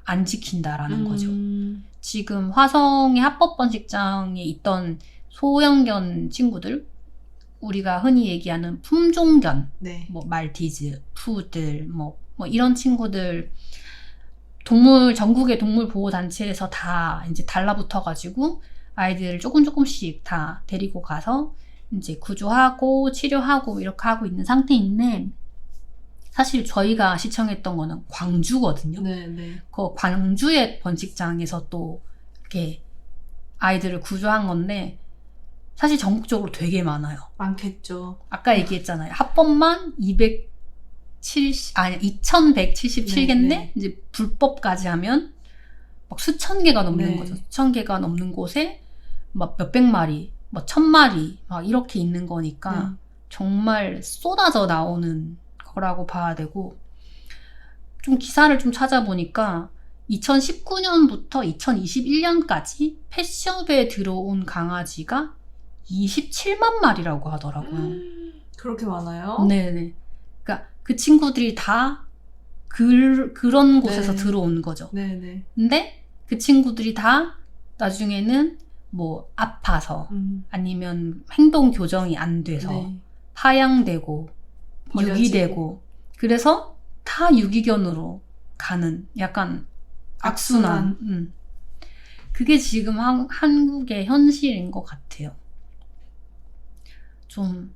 안 지킨다라는 거죠. 음. 지금 화성의 합법 번식장에 있던 소형견 친구들, 우리가 흔히 얘기하는 품종견, 네. 뭐 말티즈, 푸들, 뭐 이런 친구들 전국의 동물 보호 단체에서 다 이제 달라붙어가지고 아이들을 조금씩 다 데리고 가서 이제 구조하고 치료하고 이렇게 하고 있는 상태인데 사실 저희가 시청했던 거는 광주거든요. 네, 네. 그 광주의 번식장에서 또 이렇게 아이들을 구조한 건데 사실 전국적으로 되게 많아요. 많겠죠. 아까 얘기했잖아요. 합법만 2177개인데 네, 네. 이제 불법까지 하면 막 수천 개가 넘는 네. 거죠. 수천 개가 넘는 곳에 막 몇백 마리, 뭐 1000마리 막 이렇게 있는 거니까 정말 쏟아져 나오는 거라고 봐야 되고 좀 기사를 좀 찾아보니까 2019년부터 2021년까지 펫숍에 들어온 강아지가 27만 마리라고 하더라고요. 그렇게 많아요? 네네. 그러니까 그 친구들이 다 그런 곳에서 네. 들어온 거죠. 네네. 근데 그 친구들이 다 나중에는 뭐 아파서 아니면 행동 교정이 안 돼서 네. 파양되고 버려지고. 유기되고 그래서 다 유기견으로 가는 약간 악순환. 그게 지금 한국의 현실인 것 같아요. 좀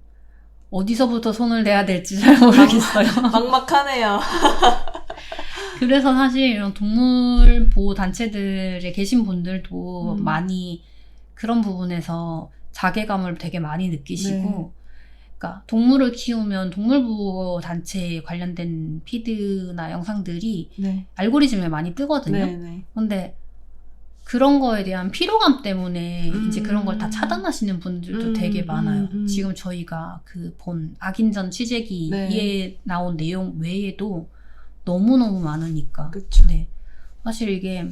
어디서부터 손을 내야 될지 잘 모르겠어요. 막막하네요. 그래서 사실 이런 동물 보호 단체들에 계신 분들도 많이 그런 부분에서 자괴감을 되게 많이 느끼시고 그러니까 동물을 키우면 동물보호 단체에 관련된 피드나 영상들이 네. 알고리즘에 많이 뜨거든요. 네네. 근데 그런 거에 대한 피로감 때문에 이제 그런 걸 다 차단하시는 분들도 되게 많아요. 지금 저희가 그 본 악인전 취재기에 나온 내용 외에도 너무너무 많으니까. 그쵸. 네. 사실 이게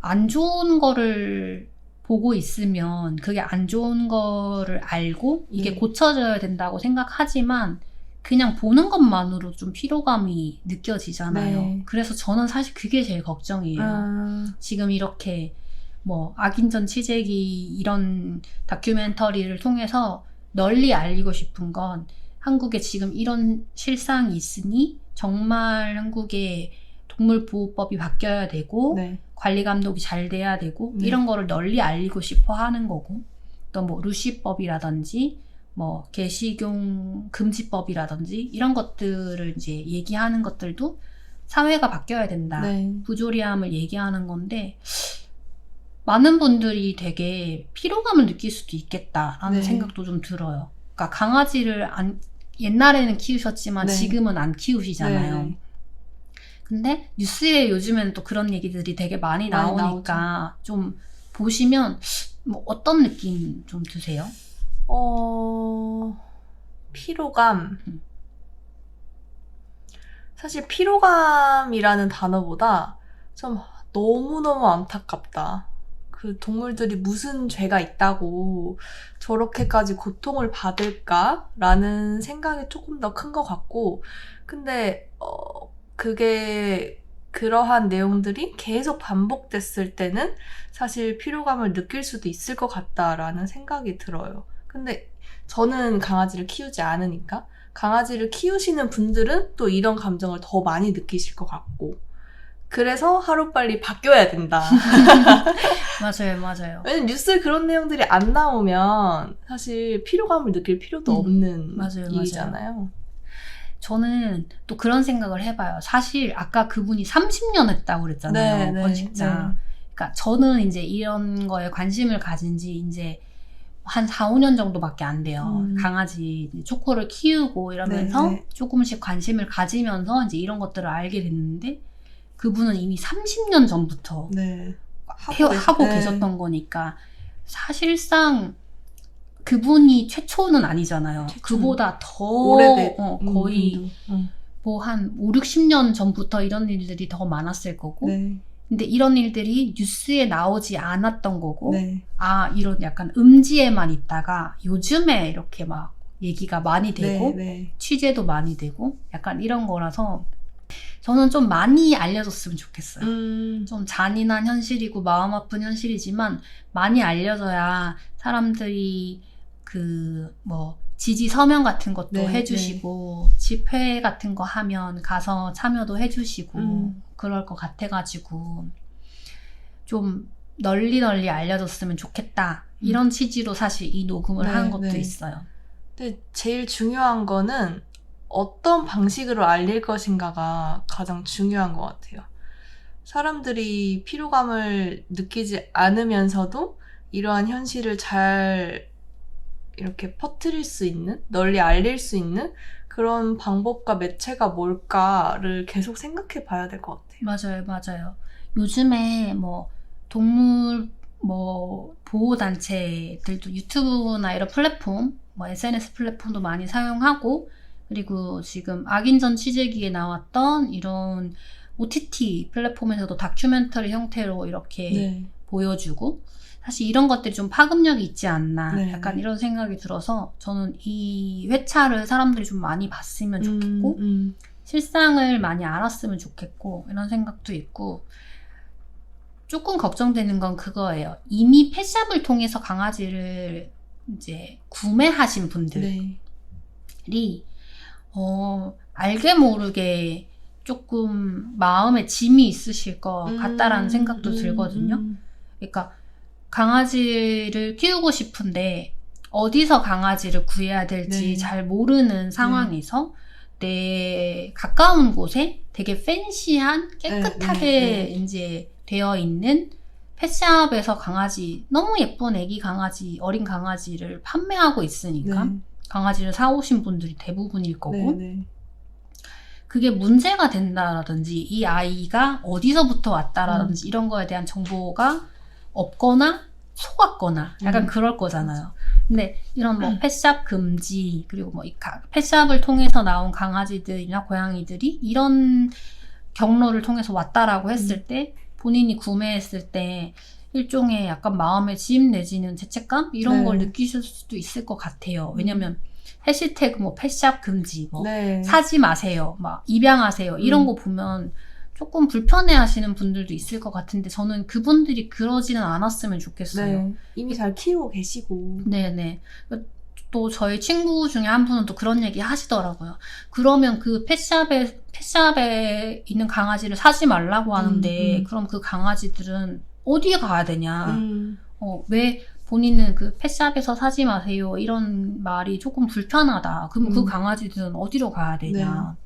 안 좋은 거를 보고 있으면 그게 안 좋은 거를 알고 이게 고쳐져야 된다고 생각하지만 그냥 보는 것만으로 좀 피로감이 느껴지잖아요. 네. 그래서 저는 사실 그게 제일 걱정이에요. 지금 이렇게 뭐 악인전 취재기 이런 다큐멘터리를 통해서 널리 알리고 싶은 건 한국에 지금 이런 실상이 있으니 정말 한국의 동물보호법이 바뀌어야 되고 관리 감독이 잘 돼야 되고 이런 거를 널리 알리고 싶어 하는 거고 또 뭐 루시법이라든지 뭐 개식용 금지법이라든지 이런 것들을 이제 얘기하는 것들도 사회가 바뀌어야 된다. 부조리함을 얘기하는 건데 많은 분들이 되게 피로감을 느낄 수도 있겠다라는 생각도 좀 들어요. 그러니까 강아지를 옛날에는 키우셨지만 지금은 안 키우시잖아요. 근데 뉴스에 요즘에는 또 그런 얘기들이 되게 많이 나오니까 좀 보시면 뭐 어떤 느낌 좀 드세요? 피로감. 사실 피로감이라는 단어보다 좀 너무너무 안타깝다. 그 동물들이 무슨 죄가 있다고 저렇게까지 고통을 받을까라는 생각이 조금 더 큰 것 같고, 근데 그게 그러한 내용들이 계속 반복됐을 때는 사실 피로감을 느낄 수도 있을 것 같다라는 생각이 들어요. 근데 저는 강아지를 키우지 않으니까 강아지를 키우시는 분들은 또 이런 감정을 더 많이 느끼실 것 같고 그래서 하루빨리 바뀌어야 된다. 맞아요, 맞아요. 왜냐면 뉴스에 그런 내용들이 안 나오면 사실 피로감을 느낄 필요도 없는 맞아요, 일이잖아요. 저는 또 그런 생각을 해봐요. 사실 아까 그분이 30년 했다고 그랬잖아요. 번식장. 그러니까 저는 이제 이런 거에 관심을 가진 지 이제 한 4, 5년 정도밖에 안 돼요. 강아지 초코를 키우고 이러면서 네. 조금씩 관심을 가지면서 이제 이런 것들을 알게 됐는데 그분은 이미 30년 전부터 네. 하고 계셨던 거니까 사실상 그분이 최초는 아니잖아요. 그보다 더 오래된 거의 뭐 한 5, 60년 전부터 이런 일들이 더 많았을 거고 네. 근데 이런 일들이 뉴스에 나오지 않았던 거고 네. 이런 약간 음지에만 있다가 요즘에 이렇게 막 얘기가 많이 되고 네. 취재도 많이 되고 약간 이런 거라서 저는 좀 많이 알려졌으면 좋겠어요. 좀 잔인한 현실이고 마음 아픈 현실이지만 많이 알려져야 사람들이 그 뭐 지지 서명 같은 것도 네, 해주시고 집회 같은 거 하면 가서 참여도 해주시고 그럴 것 같아가지고 좀 널리 알려졌으면 좋겠다 이런 취지로 사실 이 녹음을 한 것도 있어요. 근데 제일 중요한 거는 어떤 방식으로 알릴 것인가가 가장 중요한 것 같아요. 사람들이 피로감을 느끼지 않으면서도 이러한 현실을 잘 이렇게 퍼뜨릴 수 있는, 널리 알릴 수 있는 그런 방법과 매체가 뭘까를 계속 생각해 봐야 될 것 같아요. 맞아요. 요즘에 뭐 동물 뭐 보호단체들도 유튜브나 이런 플랫폼, 뭐 SNS 플랫폼도 많이 사용하고 그리고 지금 악인전 취재기에 나왔던 이런 OTT 플랫폼에서도 다큐멘터리 형태로 이렇게 보여주고 사실 이런 것들이 좀 파급력이 있지 않나 약간 이런 생각이 들어서 저는 이 회차를 사람들이 좀 많이 봤으면 좋겠고 실상을 많이 알았으면 좋겠고 이런 생각도 있고 조금 걱정되는 건 그거예요. 이미 펫샵을 통해서 강아지를 이제 구매하신 분들이 알게 모르게 조금 마음에 짐이 있으실 것 같다라는 생각도 들거든요. 그러니까 강아지를 키우고 싶은데 어디서 강아지를 구해야 될지 잘 모르는 상황에서 내 가까운 곳에 되게 팬시한 깨끗하게 이제 되어 있는 펫샵에서 강아지 너무 예쁜 애기 강아지 어린 강아지를 판매하고 있으니까 강아지를 사오신 분들이 대부분일 거고 그게 문제가 된다라든지 이 아이가 어디서부터 왔다라든지 이런 거에 대한 정보가 없거나 속았거나 약간 그럴 거잖아요. 근데 이런 뭐 펫샵 금지 그리고 뭐 펫샵을 통해서 나온 강아지들이나 고양이들이 이런 경로를 통해서 왔다라고 했을 때 본인이 구매했을 때 일종의 약간 마음의 짐 내지는 죄책감 이런 걸 느끼실 수도 있을 것 같아요. 왜냐면 해시태그 뭐 펫샵 금지 뭐 사지 마세요 막 입양하세요 이런 거 보면 조금 불편해하시는 분들도 있을 것 같은데 저는 그분들이 그러지는 않았으면 좋겠어요. 이미 잘 키우고 계시고. 네네. 또 저희 친구 중에 한 분은 또 그런 얘기 하시더라고요. 그러면 그 펫샵에 있는 강아지를 사지 말라고 하는데 그럼 그 강아지들은 어디에 가야 되냐. 왜 본인은 그 펫샵에서 사지 마세요 이런 말이 조금 불편하다. 그럼 그 강아지들은 어디로 가야 되냐.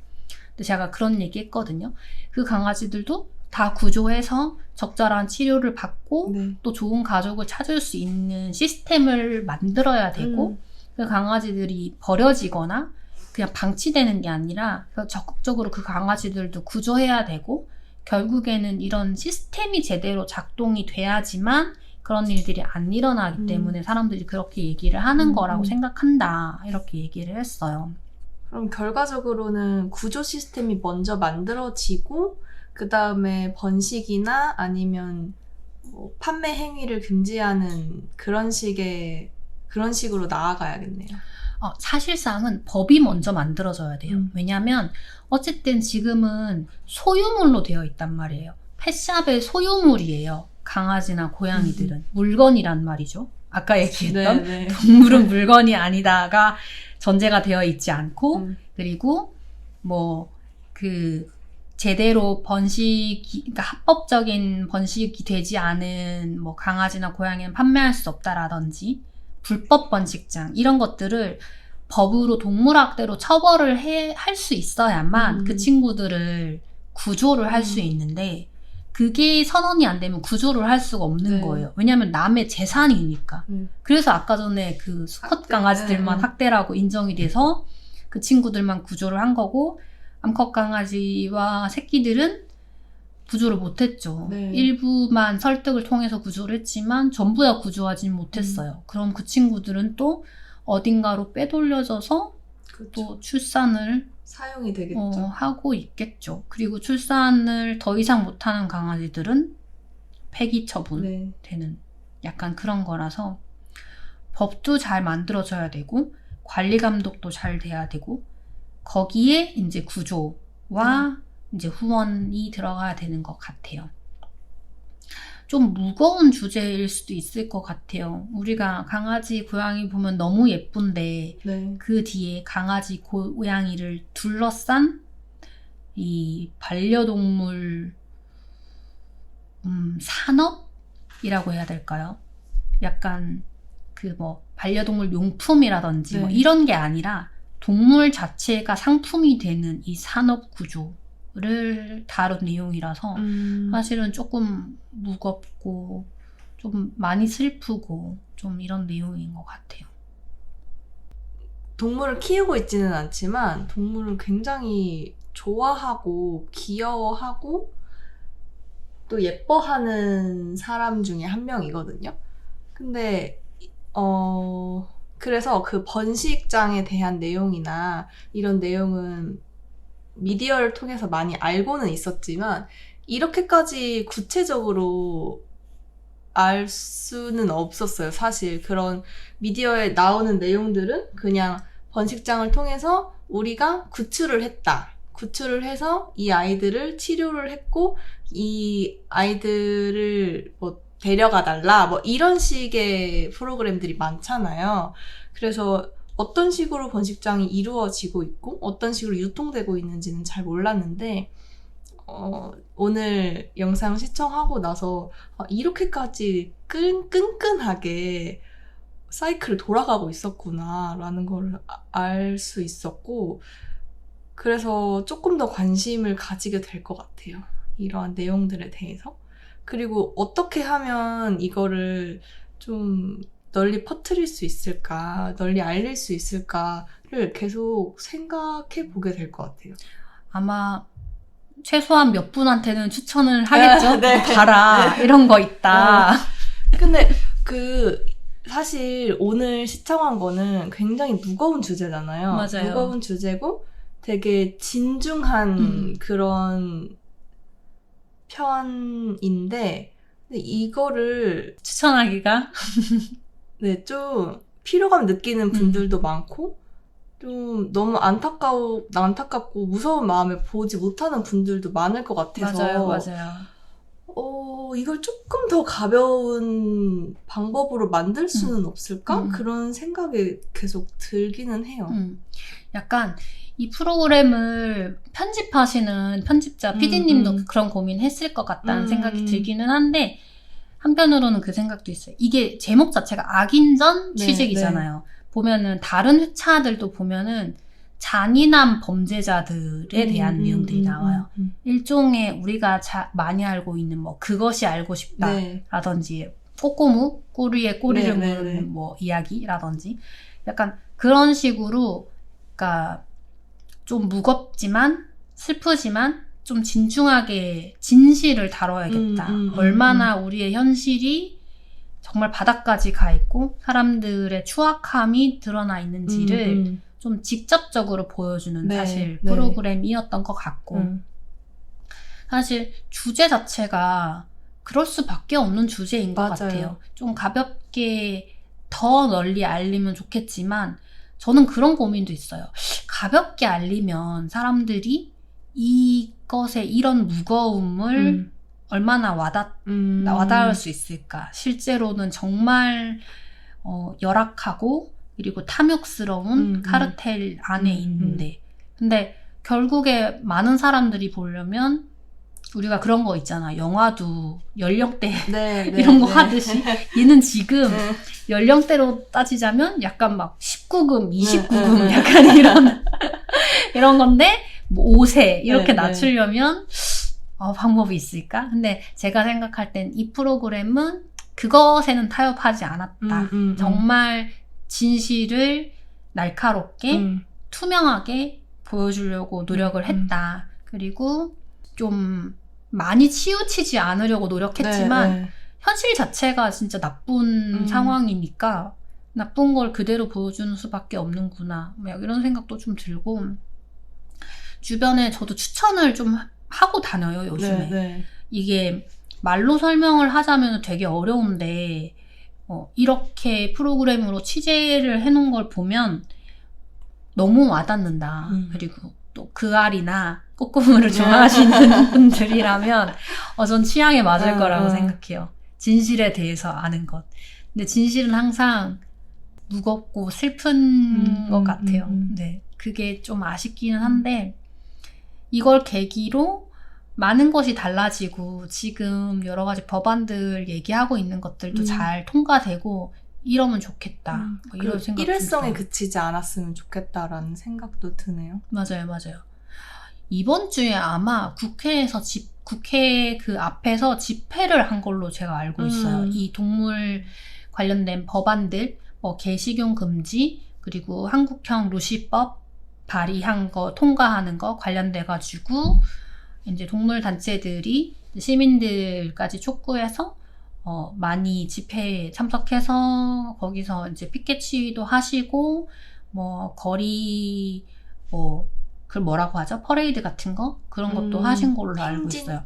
근데 제가 그런 얘기 했거든요. 그 강아지들도 다 구조해서 적절한 치료를 받고 또 좋은 가족을 찾을 수 있는 시스템을 만들어야 되고 그 강아지들이 버려지거나 그냥 방치되는 게 아니라 적극적으로 그 강아지들도 구조해야 되고 결국에는 이런 시스템이 제대로 작동이 돼야지만 그런 일들이 안 일어나기 때문에 사람들이 그렇게 얘기를 하는 거라고 생각한다. 이렇게 얘기를 했어요. 그럼 결과적으로는 구조 시스템이 먼저 만들어지고 그 다음에 번식이나 아니면 뭐 판매 행위를 금지하는 그런 식으로 나아가야겠네요. 사실상은 법이 먼저 만들어져야 돼요. 왜냐하면 어쨌든 지금은 소유물로 되어 있단 말이에요. 펫샵의 소유물이에요. 강아지나 고양이들은. 물건이란 말이죠. 아까 얘기했던 네. 동물은 물건이 아니다가 전제가 되어 있지 않고 그리고 제대로 그러니까 합법적인 번식이 되지 않은 강아지나 고양이는 판매할 수 없다라든지 불법 번식장 이런 것들을 법으로 동물학대로 처벌을 할 수 있어야만 그 친구들을 구조를 할 수 있는데 그게 선언이 안 되면 구조를 할 수가 없는 거예요. 왜냐하면 남의 재산이니까. 그래서 아까 전에 그 수컷 강아지들만 학대라고 인정이 돼서 그 친구들만 구조를 한 거고 암컷 강아지와 새끼들은 구조를 못했죠. 일부만 설득을 통해서 구조를 했지만 전부 다 구조하지는 못했어요. 그럼 그 친구들은 또 어딘가로 빼돌려져서 또 출산을 사용이 되겠죠. 하고 있겠죠. 그리고 출산을 더 이상 못하는 강아지들은 폐기 처분되는 약간 그런 거라서 법도 잘 만들어져야 되고 관리 감독도 잘 돼야 되고 거기에 이제 구조와 이제 후원이 들어가야 되는 것 같아요. 좀 무거운 주제일 수도 있을 것 같아요. 우리가 강아지, 고양이 보면 너무 예쁜데 그 뒤에 강아지, 고양이를 둘러싼 이 반려동물 산업이라고 해야 될까요? 약간 반려동물 용품이라든지 이런 게 아니라 동물 자체가 상품이 되는 이 산업 구조를 다룬 내용이라서 사실은 조금 무겁고 좀 많이 슬프고 좀 이런 내용인 것 같아요. 동물을 키우고 있지는 않지만 동물을 굉장히 좋아하고 귀여워하고 또 예뻐하는 사람 중에 한 명이거든요. 근데 그래서 그 번식장에 대한 내용이나 이런 내용은 미디어를 통해서 많이 알고는 있었지만 이렇게까지 구체적으로 알 수는 없었어요. 사실 그런 미디어에 나오는 내용들은 그냥 번식장을 통해서 우리가 구출을 했다. 구출을 해서 이 아이들을 치료를 했고 이 아이들을 데려가 달라 이런 식의 프로그램들이 많잖아요. 그래서 어떤 식으로 번식장이 이루어지고 있고 어떤 식으로 유통되고 있는지는 잘 몰랐는데 오늘 영상 시청하고 나서 이렇게까지 끈끈하게 사이클을 돌아가고 있었구나 라는 걸 알 수 있었고 그래서 조금 더 관심을 가지게 될 것 같아요. 이러한 내용들에 대해서. 그리고 어떻게 하면 이거를 좀 널리 퍼뜨릴 수 있을까, 널리 알릴 수 있을까를 계속 생각해 보게 될 것 같아요. 아마 최소한 몇 분한테는 추천을 하겠죠? 네. 봐라, 이런 거 있다. 근데 사실 오늘 시청한 거는 굉장히 무거운 주제잖아요. 맞아요. 무거운 주제고 되게 진중한 그런 편인데 근데 이거를 추천하기가 좀 피로감 느끼는 분들도 많고 좀 너무 안타깝고 무서운 마음에 보지 못하는 분들도 많을 것 같아서 맞아요. 이걸 조금 더 가벼운 방법으로 만들 수는 없을까? 그런 생각이 계속 들기는 해요. 약간 이 프로그램을 편집하시는 편집자 PD님도 그런 고민했을 것 같다는 생각이 들기는 한데 한편으로는 그 생각도 있어요. 이게 제목 자체가 악인전 취직이잖아요. 보면은 다른 회차들도 보면은 잔인한 범죄자들에 대한 내용들이 나와요. 일종의 우리가 많이 알고 있는 그것이 알고 싶다라든지 꼬꼬무 꼬리에 꼬리를 무는 이야기라든지 약간 그런 식으로 그러니까 좀 무겁지만 슬프지만 좀 진중하게 진실을 다뤄야겠다. 얼마나 우리의 현실이 정말 바닥까지 가 있고 사람들의 추악함이 드러나 있는지를 좀 직접적으로 보여주는 사실 프로그램이었던 것 같고 사실 주제 자체가 그럴 수밖에 없는 주제인 것 같아요. 좀 가볍게 더 널리 알리면 좋겠지만 저는 그런 고민도 있어요. 가볍게 알리면 사람들이 이것의 이런 무거움을 얼마나 와닿을 수 있을까? 실제로는 정말 열악하고 그리고 탐욕스러운 카르텔 안에 있는데 근데 결국에 많은 사람들이 보려면 우리가 그런 거 있잖아. 영화도 연령대 이런 거 하듯이 얘는 지금 연령대로 따지자면 약간 막 19금, 29금 약간 이런 건데 뭐 5세 이렇게 낮추려면 방법이 있을까? 근데 제가 생각할 땐 이 프로그램은 그것에는 타협하지 않았다. 정말 진실을 날카롭게 투명하게 보여주려고 노력을 했다. 그리고 좀 많이 치우치지 않으려고 노력했지만 현실 자체가 진짜 나쁜 상황이니까 나쁜 걸 그대로 보여주는 수밖에 없는구나. 뭐 이런 생각도 좀 들고 주변에 저도 추천을 좀 하고 다녀요, 요즘에. 이게 말로 설명을 하자면 되게 어려운데 이렇게 프로그램으로 취재를 해놓은 걸 보면 너무 와닿는다. 그리고 또 그 알이나 꼬꼬무를 좋아하시는 분들이라면 전 취향에 맞을 거라고 생각해요. 진실에 대해서 아는 것. 근데 진실은 항상 무겁고 슬픈 것 같아요. 네, 그게 좀 아쉽기는 한데 이걸 계기로 많은 것이 달라지고 지금 여러 가지 법안들 얘기하고 있는 것들도 잘 통과되고 이러면 좋겠다. 뭐 이런 생각 일회성에 그치지 않았으면 좋겠다라는 생각도 드네요. 맞아요. 이번 주에 아마 국회에서 국회 그 앞에서 집회를 한 걸로 제가 알고 있어요. 이 동물 관련된 법안들, 개식용 금지, 그리고 한국형 루시법 발의한 거, 통과하는 거 관련돼가지고 이제 동물 단체들이 시민들까지 촉구해서 많이 집회에 참석해서 거기서 이제 피켓 시위도 하시고 거리 그걸 뭐라고 하죠? 퍼레이드 같은 거 그런 것도 하신 걸로 알고 있어요.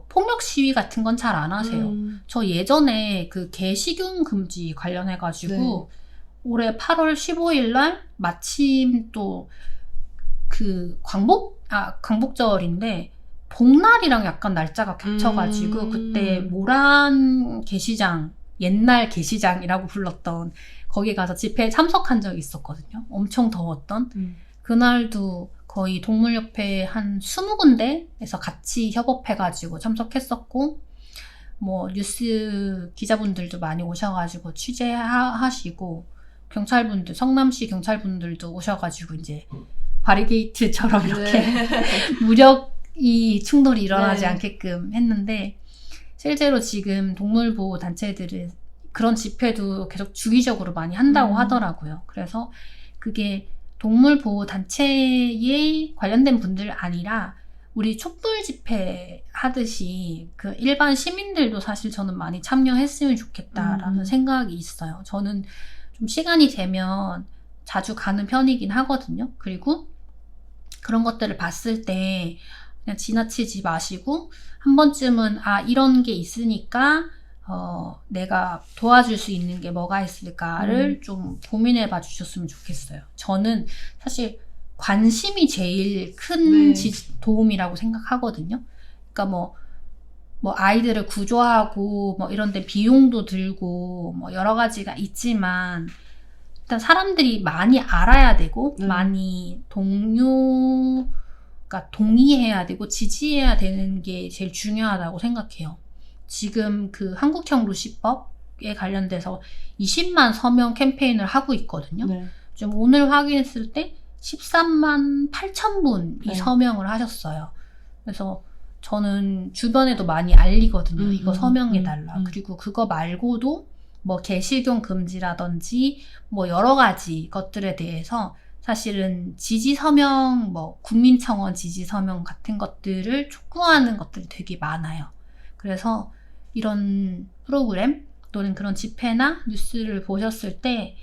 폭력 시위 같은 건 잘 안 하세요. 저 예전에 그 개식용 금지 관련해가지고 올해 8월 15일 날 마침 또 그 광복절인데 복날이랑 약간 날짜가 겹쳐가지고 그때 모란 게시장, 옛날 게시장이라고 불렀던 거기 가서 집회에 참석한 적이 있었거든요. 엄청 더웠던. 그날도 거의 동물협회 한 20군데에서 같이 협업해가지고 참석했었고 뉴스 기자분들도 많이 오셔가지고 취재하시고 경찰분들, 성남시 경찰분들도 오셔가지고 이제 바리게이트처럼 이렇게 무력이 충돌이 일어나지 않게끔 했는데 실제로 지금 동물보호 단체들은 그런 집회도 계속 주기적으로 많이 한다고 하더라고요. 그래서 그게 동물보호 단체에 관련된 분들 아니라 우리 촛불 집회 하듯이 그 일반 시민들도 사실 저는 많이 참여했으면 좋겠다라는 생각이 있어요. 저는 좀 시간이 되면 자주 가는 편이긴 하거든요. 그리고 그런 것들을 봤을 때 그냥 지나치지 마시고 한 번쯤은 이런 게 있으니까 내가 도와줄 수 있는 게 뭐가 있을까를 좀 고민해 봐 주셨으면 좋겠어요. 저는 사실 관심이 제일 큰 도움이라고 생각하거든요. 그러니까 아이들을 구조하고 이런 데 비용도 들고 여러 가지가 있지만 일단 사람들이 많이 알아야 되고 많이 그러니까 동의해야 되고 지지해야 되는 게 제일 중요하다고 생각해요. 지금 그 한국형 루시법에 관련돼서 20만 서명 캠페인을 하고 있거든요. 좀 오늘 확인했을 때 13만 8천 분이 서명을 하셨어요. 그래서 저는 주변에도 많이 알리거든요. 이거 서명해달라. 그리고 그거 말고도 개식용 금지라든지 여러 가지 것들에 대해서 사실은 지지 서명, 국민청원 지지 서명 같은 것들을 촉구하는 것들이 되게 많아요. 그래서 이런 프로그램 또는 그런 집회나 뉴스를 보셨을 때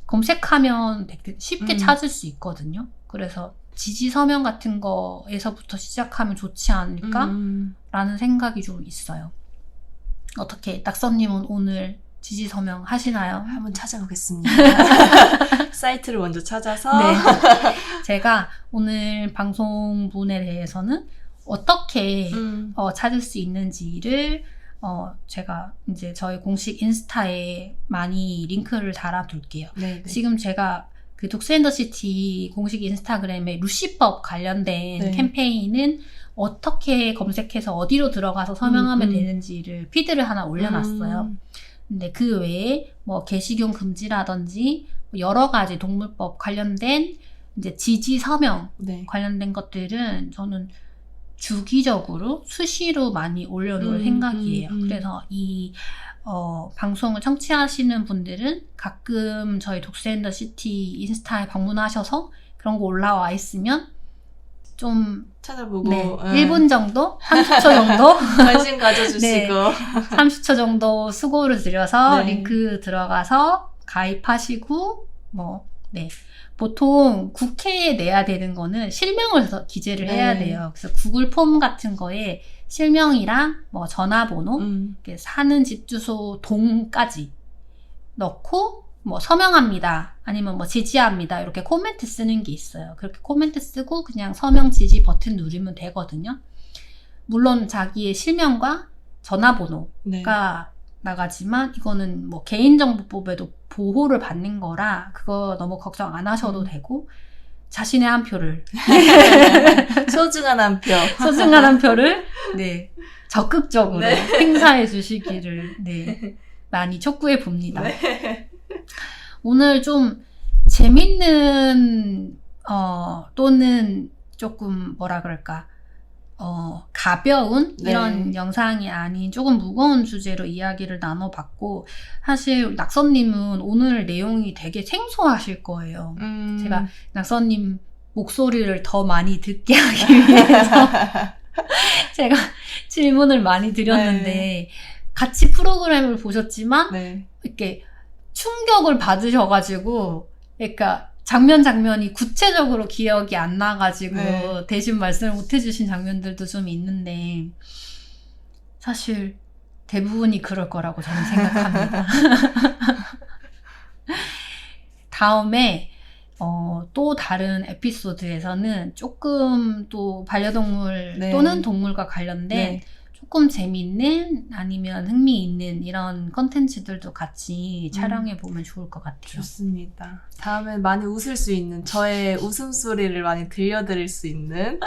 검색하면 되게 쉽게 찾을 수 있거든요. 그래서 지지 서명 같은 거에서부터 시작하면 좋지 않을까? 라는 생각이 좀 있어요. 어떻게 낙서님은 오늘 지지 서명 하시나요? 한번 찾아보겠습니다. 사이트를 먼저 찾아서. 네. 제가 오늘 방송분에 대해서는 어떻게 찾을 수 있는지를 제가 이제 저희 공식 인스타에 많이 링크를 달아둘게요. 네. 지금 제가 그 독스앤더시티 공식 인스타그램에 루시법 관련된 네. 캠페인은 어떻게 검색해서 어디로 들어가서 서명하면 되는지를 피드를 하나 올려놨어요. 근데 그 외에 뭐 게시경 금지라든지 여러 가지 동물법 관련된 이제 지지 서명 네. 관련된 것들은 저는 주기적으로 수시로 많이 올려놓을 생각이에요. 그래서 이 방송을 청취하시는 분들은 가끔 저희 독스앤더시티 인스타에 방문하셔서 그런 거 올라와 있으면 좀 찾아보고. 네, 1분 정도? 30초 정도? 관심 가져주시고. 네, 30초 정도 수고를 들여서 네. 링크 들어가서 가입하시고 보통 국회에 내야 되는 거는 실명을 기재를 해야 네. 돼요. 그래서 구글 폼 같은 거에 실명이랑 뭐 전화번호, 이렇게 사는 집 주소 동까지 넣고 뭐 서명합니다. 아니면 뭐 지지합니다. 이렇게 코멘트 쓰는 게 있어요. 그렇게 코멘트 쓰고 그냥 서명 지지 버튼 누르면 되거든요. 물론 자기의 실명과 전화번호가 네. 나가지만 이거는 뭐 개인정보법에도 보호를 받는 거라 그거 너무 걱정 안 하셔도 되고 자신의 한 표를 소중한 한 표. 소중한 한 표를 적극적으로 행사해 주시기를 많이 촉구해 봅니다. 오늘 좀 재밌는 또는 조금 뭐라 그럴까 가벼운 이런 영상이 아닌 조금 무거운 주제로 이야기를 나눠봤고 사실 낙서님은 오늘 내용이 되게 생소하실 거예요. 제가 낙서님 목소리를 더 많이 듣게 하기 위해서 제가 질문을 많이 드렸는데 같이 프로그램을 보셨지만 이렇게 충격을 받으셔가지고 그러니까 장면이 구체적으로 기억이 안 나가지고 대신 말씀을 못 해주신 장면들도 좀 있는데 사실 대부분이 그럴 거라고 저는 생각합니다. 다음에 또 다른 에피소드에서는 조금 또 반려동물 또는 동물과 관련된 조금 재미있는 아니면 흥미있는 이런 컨텐츠들도 같이 촬영해보면 좋을 것 같아요. 좋습니다. 다음엔 많이 웃을 수 있는 저의 웃음소리를 많이 들려드릴 수 있는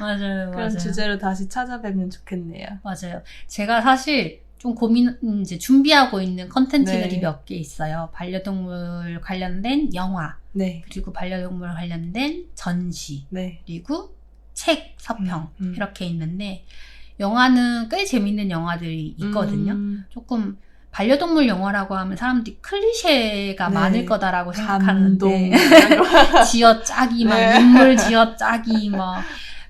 맞아요. 그런 주제로 다시 찾아뵈면 좋겠네요. 맞아요. 제가 사실 좀 이제 준비하고 있는 컨텐츠들이 몇 개 있어요. 반려동물 관련된 영화, 그리고 반려동물 관련된 전시, 그리고 책, 서평 이렇게 있는데 영화는 꽤 재밌는 영화들이 있거든요. 조금 반려동물 영화라고 하면 사람들이 클리셰가 많을 거다라고 생각하는데 쥐어짜기, 막 눈물 쥐어짜기,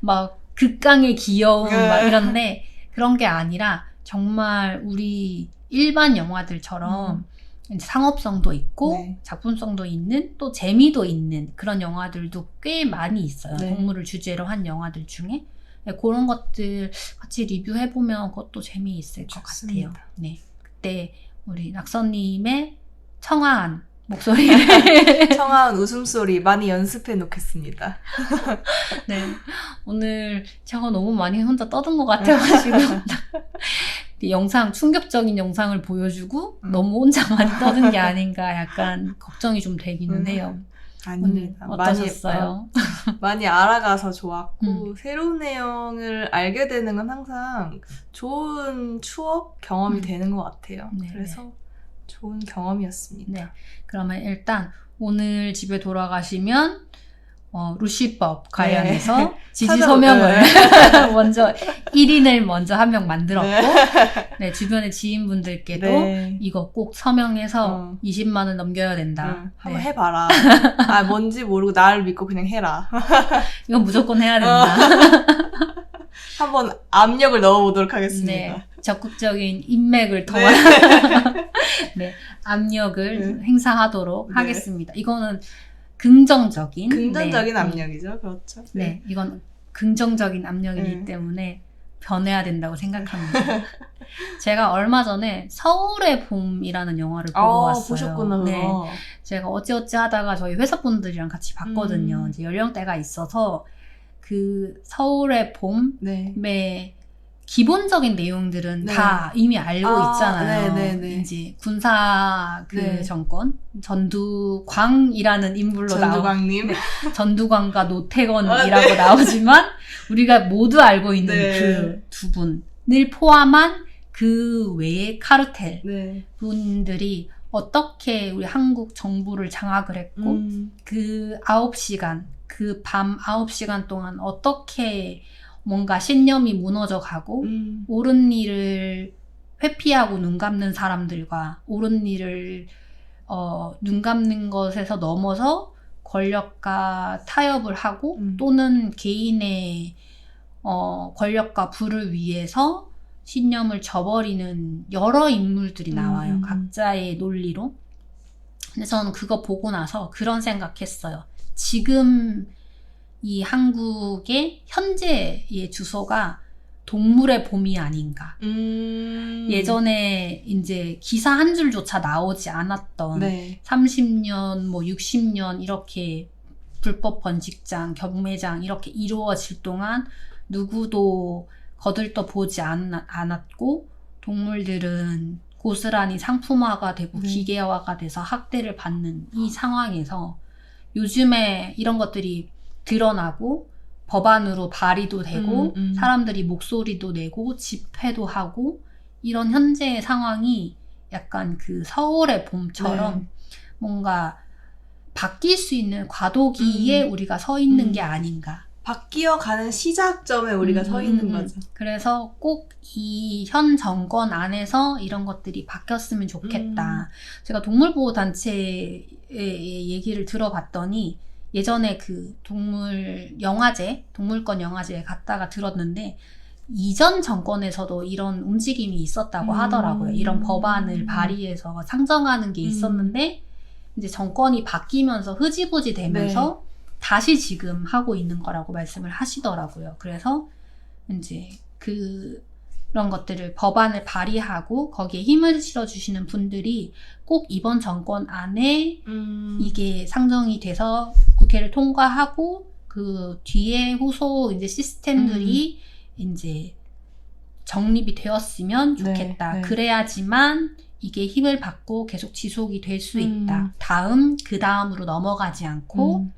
막 극강의 귀여움 막 이런데 그런 게 아니라 정말 우리 일반 영화들처럼 상업성도 있고 작품성도 있는 또 재미도 있는 그런 영화들도 꽤 많이 있어요. 동물을 주제로 한 영화들 중에 그런 것들 같이 리뷰해보면 그것도 재미있을 것 같아요. 그때 우리 낙서님의 청아한 목소리를 청아한 웃음소리 많이 연습해 놓겠습니다. 오늘 제가 너무 많이 혼자 떠든 것 같아가지고 충격적인 영상을 보여주고 너무 혼자 많이 떠든 게 아닌가 약간 걱정이 좀 되기는 해요. 아닙니다. 어떠셨어요? 많이 알아가서 좋았고 새로운 내용을 알게 되는 건 항상 좋은 추억, 경험이 되는 것 같아요. 그래서 좋은 경험이었습니다. 그러면 일단 오늘 집에 돌아가시면 루시법 관련해서 지지 서명을 먼저 1인을 먼저 한 명 만들었고 주변의 지인분들께도 이거 꼭 서명해서 20만 원 넘겨야 된다. 한번 해봐라. 뭔지 모르고 나를 믿고 그냥 해라. 이건 무조건 해야 된다. 한번 압력을 넣어보도록 하겠습니다. 적극적인 인맥을 더한 압력을 행사하도록 하겠습니다. 이거는 긍정적인 압력이죠. 그렇죠. 이건 긍정적인 압력이기 때문에 변해야 된다고 생각합니다. 제가 얼마 전에 서울의 봄이라는 영화를 보고 왔어요. 보셨구나. 그거. 네. 제가 어찌어찌 하다가 저희 회사 분들이랑 같이 봤거든요. 음. 이제 연령대가 있어서 그 서울의 봄의 네. 기본적인 내용들은 네. 다 이미 알고 있잖아요. 네네네. 이제 군사 그 네. 정권 전두광이라는 인물로 전두광님. 전두광과 노태건이라고 나오지만 우리가 모두 알고 있는 네. 그 두 분을 포함한 그 외의 카르텔 네. 분들이 어떻게 우리 한국 정부를 장악을 했고 그 9시간 그 밤 9시간 동안 어떻게 뭔가 신념이 무너져 가고 옳은 일을 회피하고 눈 감는 사람들과 옳은 일을 눈 감는 것에서 넘어서 권력과 타협을 하고 또는 개인의 권력과 부를 위해서 신념을 저버리는 여러 인물들이 나와요. 각자의 논리로. 근데 저는 그거 보고 나서 그런 생각했어요. 지금 이 한국의 현재의 주소가 동물의 봄이 아닌가. 예전에 이제 기사 한 줄조차 나오지 않았던 네. 30년, 뭐 60년 이렇게 불법 번식장, 경매장 이렇게 이루어질 동안 누구도 거들떠 보지 않았고 동물들은 고스란히 상품화가 되고 네. 기계화가 돼서 학대를 받는 이 상황에서 요즘에 이런 것들이 드러나고 법안으로 발의도 되고 사람들이 목소리도 내고 집회도 하고 이런 현재의 상황이 약간 그 서울의 봄처럼 네. 뭔가 바뀔 수 있는 과도기에 우리가 서 있는 게 아닌가. 바뀌어가는 시작점에 우리가 서 있는 거죠. 그래서 꼭 이 현 정권 안에서 이런 것들이 바뀌었으면 좋겠다. 제가 동물보호단체의 얘기를 들어봤더니 예전에 그 동물권 영화제에 갔다가 들었는데 이전 정권에서도 이런 움직임이 있었다고 하더라고요. 이런 법안을 발의해서 상정하는 게 있었는데 이제 정권이 바뀌면서 흐지부지 되면서 다시 지금 하고 있는 거라고 말씀을 하시더라고요. 그래서 이제 그런 것들을 법안을 발의하고 거기에 힘을 실어주시는 분들이 꼭 이번 정권 안에 이게 상정이 돼서 국회를 통과하고 그 뒤에 후속 이제 시스템들이 이제 정립이 되었으면 좋겠다. 네. 그래야지만 이게 힘을 받고 계속 지속이 될 수 있다. 그 다음으로 넘어가지 않고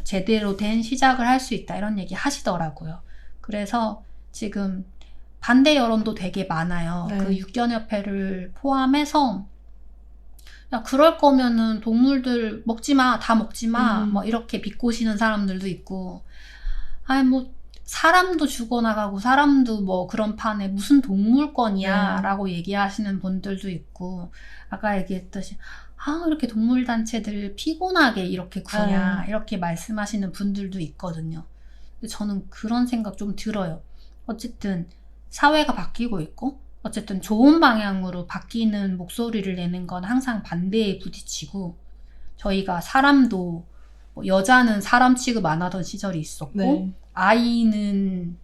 제대로 된 시작을 할 수 있다. 이런 얘기 하시더라고요. 그래서 지금 반대 여론도 되게 많아요. 네. 그 육견협회를 포함해서 야, 그럴 거면은 동물들 먹지 마, 다 먹지 마, 뭐 이렇게 비꼬시는 사람들도 있고, 아니 뭐 사람도 죽어나가고 사람도 뭐 그런 판에 무슨 동물권이야 라고 얘기하시는 분들도 있고, 아까 얘기했듯이 이렇게 동물단체들 피곤하게 이렇게 구냐 이렇게 말씀하시는 분들도 있거든요. 근데 저는 그런 생각 좀 들어요. 어쨌든 사회가 바뀌고 있고 어쨌든 좋은 방향으로 바뀌는 목소리를 내는 건 항상 반대에 부딪히고 저희가 사람도 여자는 사람 취급 안 하던 시절이 있었고 아이는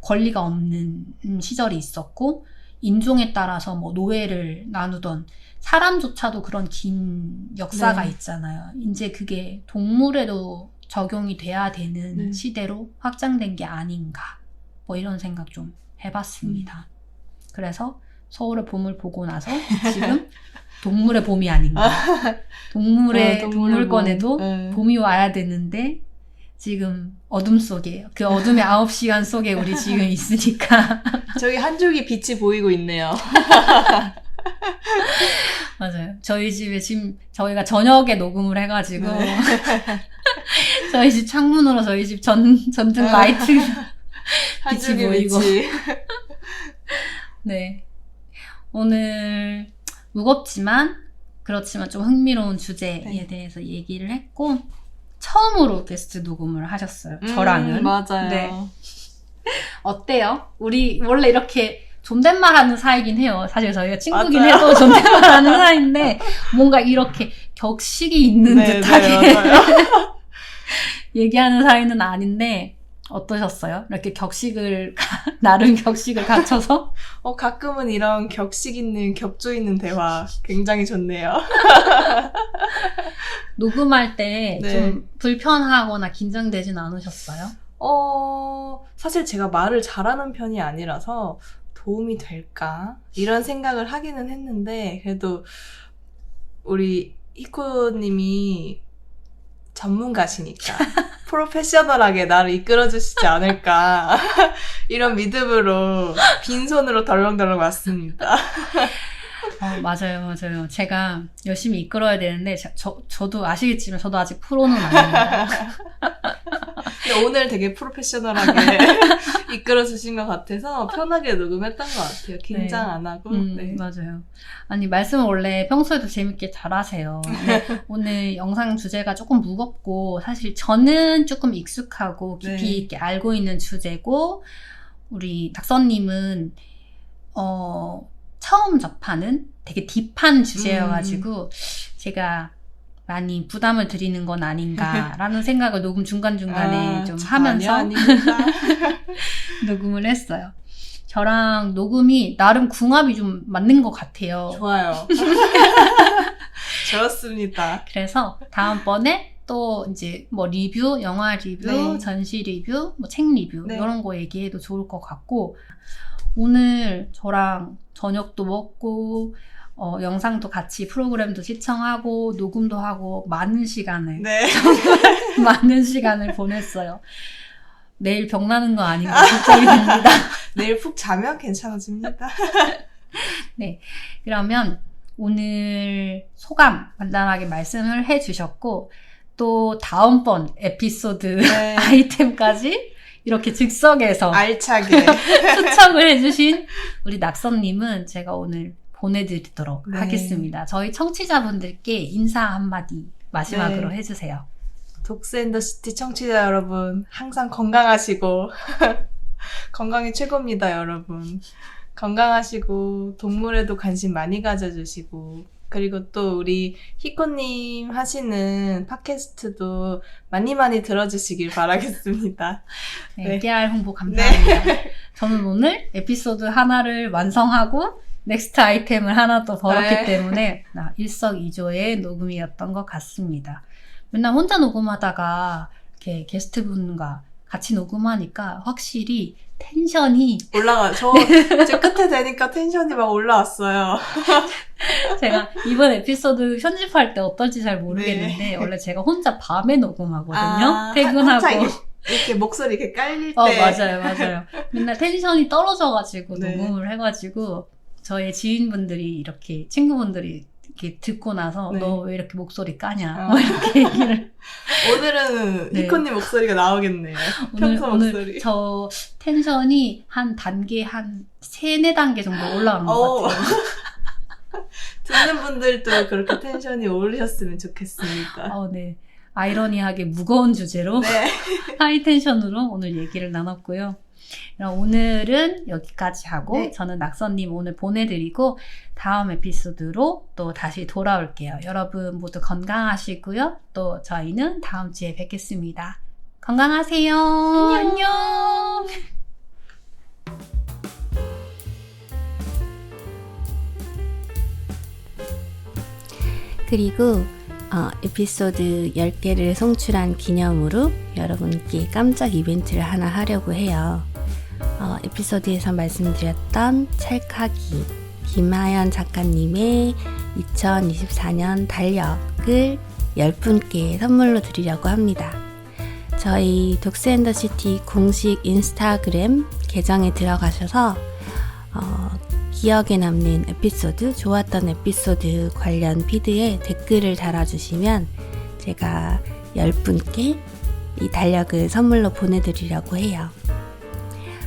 권리가 없는 시절이 있었고 인종에 따라서 뭐 노예를 나누던 사람조차도 그런 긴 역사가 있잖아요. 이제 그게 동물에도 적용이 돼야 되는 시대로 확장된 게 아닌가 뭐 이런 생각 좀 해봤습니다. 그래서 서울의 봄을 보고 나서 지금 동물의 봄이 아닌가. 동물권에도 봄이 와야 되는데 지금 어둠 속에 그 어둠의 9시간 속에 우리 지금 있으니까 저기 한 줄기 빛이 보이고 있네요. 맞아요. 저희 집에 지금 저희가 저녁에 녹음을 해가지고 저희 집 창문으로 저희 집 전등 라이트 빛이 보이고 네. 오늘 무겁지만 그렇지만 좀 흥미로운 주제에 대해서 얘기를 했고 처음으로 게스트 녹음을 하셨어요. 저랑은. 맞아요. 네. 어때요? 우리 원래 이렇게 존댓말 하는 사이긴 해요. 사실 저희가 친구긴 해도 존댓말 하는 사이인데 뭔가 이렇게 격식이 있는 듯하게 얘기하는 사이는 아닌데 어떠셨어요? 이렇게 나름 격식을 갖춰서? 가끔은 이런 격식 있는, 격조 있는 대화 굉장히 좋네요. 녹음할 때 네. 좀 불편하거나 긴장되진 않으셨어요? 사실 제가 말을 잘하는 편이 아니라서 도움이 될까? 이런 생각을 하기는 했는데, 그래도 우리 히코님이 전문가시니까 프로페셔널하게 나를 이끌어주시지 않을까 이런 믿음으로 빈손으로 덜렁덜렁 왔습니다. 맞아요. 제가 열심히 이끌어야 되는데 저도 아시겠지만 저도 아직 프로는 아닙니다. 근데 오늘 되게 프로페셔널하게 이끌어주신 것 같아서 편하게 녹음했던 것 같아요. 긴장 안 하고. 네. 맞아요. 아니, 말씀을 원래 평소에도 재밌게 잘하세요. 근데 오늘 영상 주제가 조금 무겁고 사실 저는 조금 익숙하고 깊이 네. 있게 알고 있는 주제고 우리 닥선님은 처음 접하는 되게 딥한 주제여가지고 제가 많이 부담을 드리는 건 아닌가라는 생각을 녹음 중간중간에 좀 하면서 아닙니다. 녹음을 했어요. 저랑 녹음이 나름 궁합이 좀 맞는 것 같아요. 좋아요. 좋습니다. 그래서 다음번에 또 이제 뭐 리뷰, 영화 리뷰, 네. 전시 리뷰, 뭐 책 리뷰 네. 이런 거 얘기해도 좋을 것 같고 오늘 저랑 저녁도 먹고 영상도 같이 프로그램도 시청하고 녹음도 하고 많은 시간을 네. 많은 시간을 보냈어요. 내일 병 나는 거 아닌가 걱정이 됩니다. 내일 푹 자면 괜찮아집니다. 네, 그러면 오늘 소감 간단하게 말씀을 해주셨고 또 다음번 에피소드 네. 아이템까지 이렇게 즉석에서 알차게. 추천을 해주신 우리 낙선님은 제가 오늘 보내드리도록 네. 하겠습니다. 저희 청취자분들께 인사 한마디 마지막으로 네. 해주세요. 독스앤더시티 청취자 여러분, 항상 건강하시고 건강이 최고입니다, 여러분. 건강하시고 동물에도 관심 많이 가져주시고 그리고 또 우리 히코님 하시는 팟캐스트도 많이 들어주시길 바라겠습니다. 네, 네. 깨알 홍보 감사합니다. 저는 오늘 에피소드 하나를 완성하고 넥스트 아이템을 하나 또 벌었기 네. 때문에 일석이조의 녹음이었던 것 같습니다. 맨날 혼자 녹음하다가 이렇게 게스트분과 같이 녹음하니까 확실히 텐션이 제 끝에 되니까 텐션이 막 올라왔어요. 제가 이번 에피소드 편집할 때 어떨지 잘 모르겠는데 원래 제가 혼자 밤에 녹음하거든요. 퇴근하고. 한창 이렇게 목소리 이렇게 깔릴 때. 맞아요. 맨날 텐션이 떨어져가지고 네. 녹음을 해가지고 저의 지인분들이 이렇게 친구분들이 이렇게 듣고 나서 네. 너 왜 이렇게 목소리 까냐 뭐 이렇게 얘기를 오늘은 네. 히코님 목소리가 나오겠네요. 평소 오늘 목소리. 저 텐션이 한 단계 한 3-4단계 정도 올라간 것 같아요. 듣는 분들도 그렇게 텐션이 오르셨으면 좋겠습니다. 네. 아이러니하게 무거운 주제로 네. 하이텐션으로 오늘 얘기를 나눴고요. 그럼 오늘은 여기까지 하고 네. 저는 낙선님 오늘 보내드리고 다음 에피소드로 또 다시 돌아올게요. 여러분 모두 건강하시고요. 또 저희는 다음 주에 뵙겠습니다. 건강하세요. 안녕. 그리고 에피소드 10개를 송출한 기념으로 여러분께 깜짝 이벤트를 하나 하려고 해요. 에피소드에서 말씀드렸던 찰칵이 김하연 작가님의 2024년 달력을 10분께 선물로 드리려고 합니다. 저희 독스앤더시티 공식 인스타그램 계정에 들어가셔서 기억에 남는 에피소드, 좋았던 에피소드 관련 피드에 댓글을 달아주시면 제가 10분께 이 달력을 선물로 보내드리려고 해요.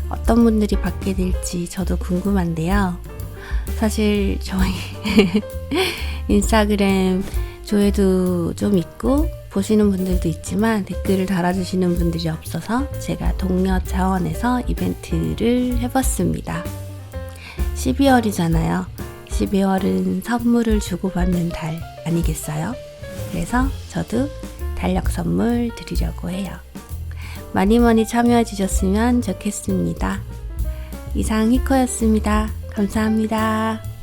어떤 분들이 받게 될지 저도 궁금한데요. 사실 저희 인스타그램 조회도 좀 있고 보시는 분들도 있지만 댓글을 달아주시는 분들이 없어서 제가 동료 차원에서 이벤트를 해봤습니다. 12월이잖아요. 12월은 선물을 주고받는 달 아니겠어요? 그래서 저도 달력 선물 드리려고 해요. 많이 많이 참여해 주셨으면 좋겠습니다. 이상 히코였습니다. 감사합니다.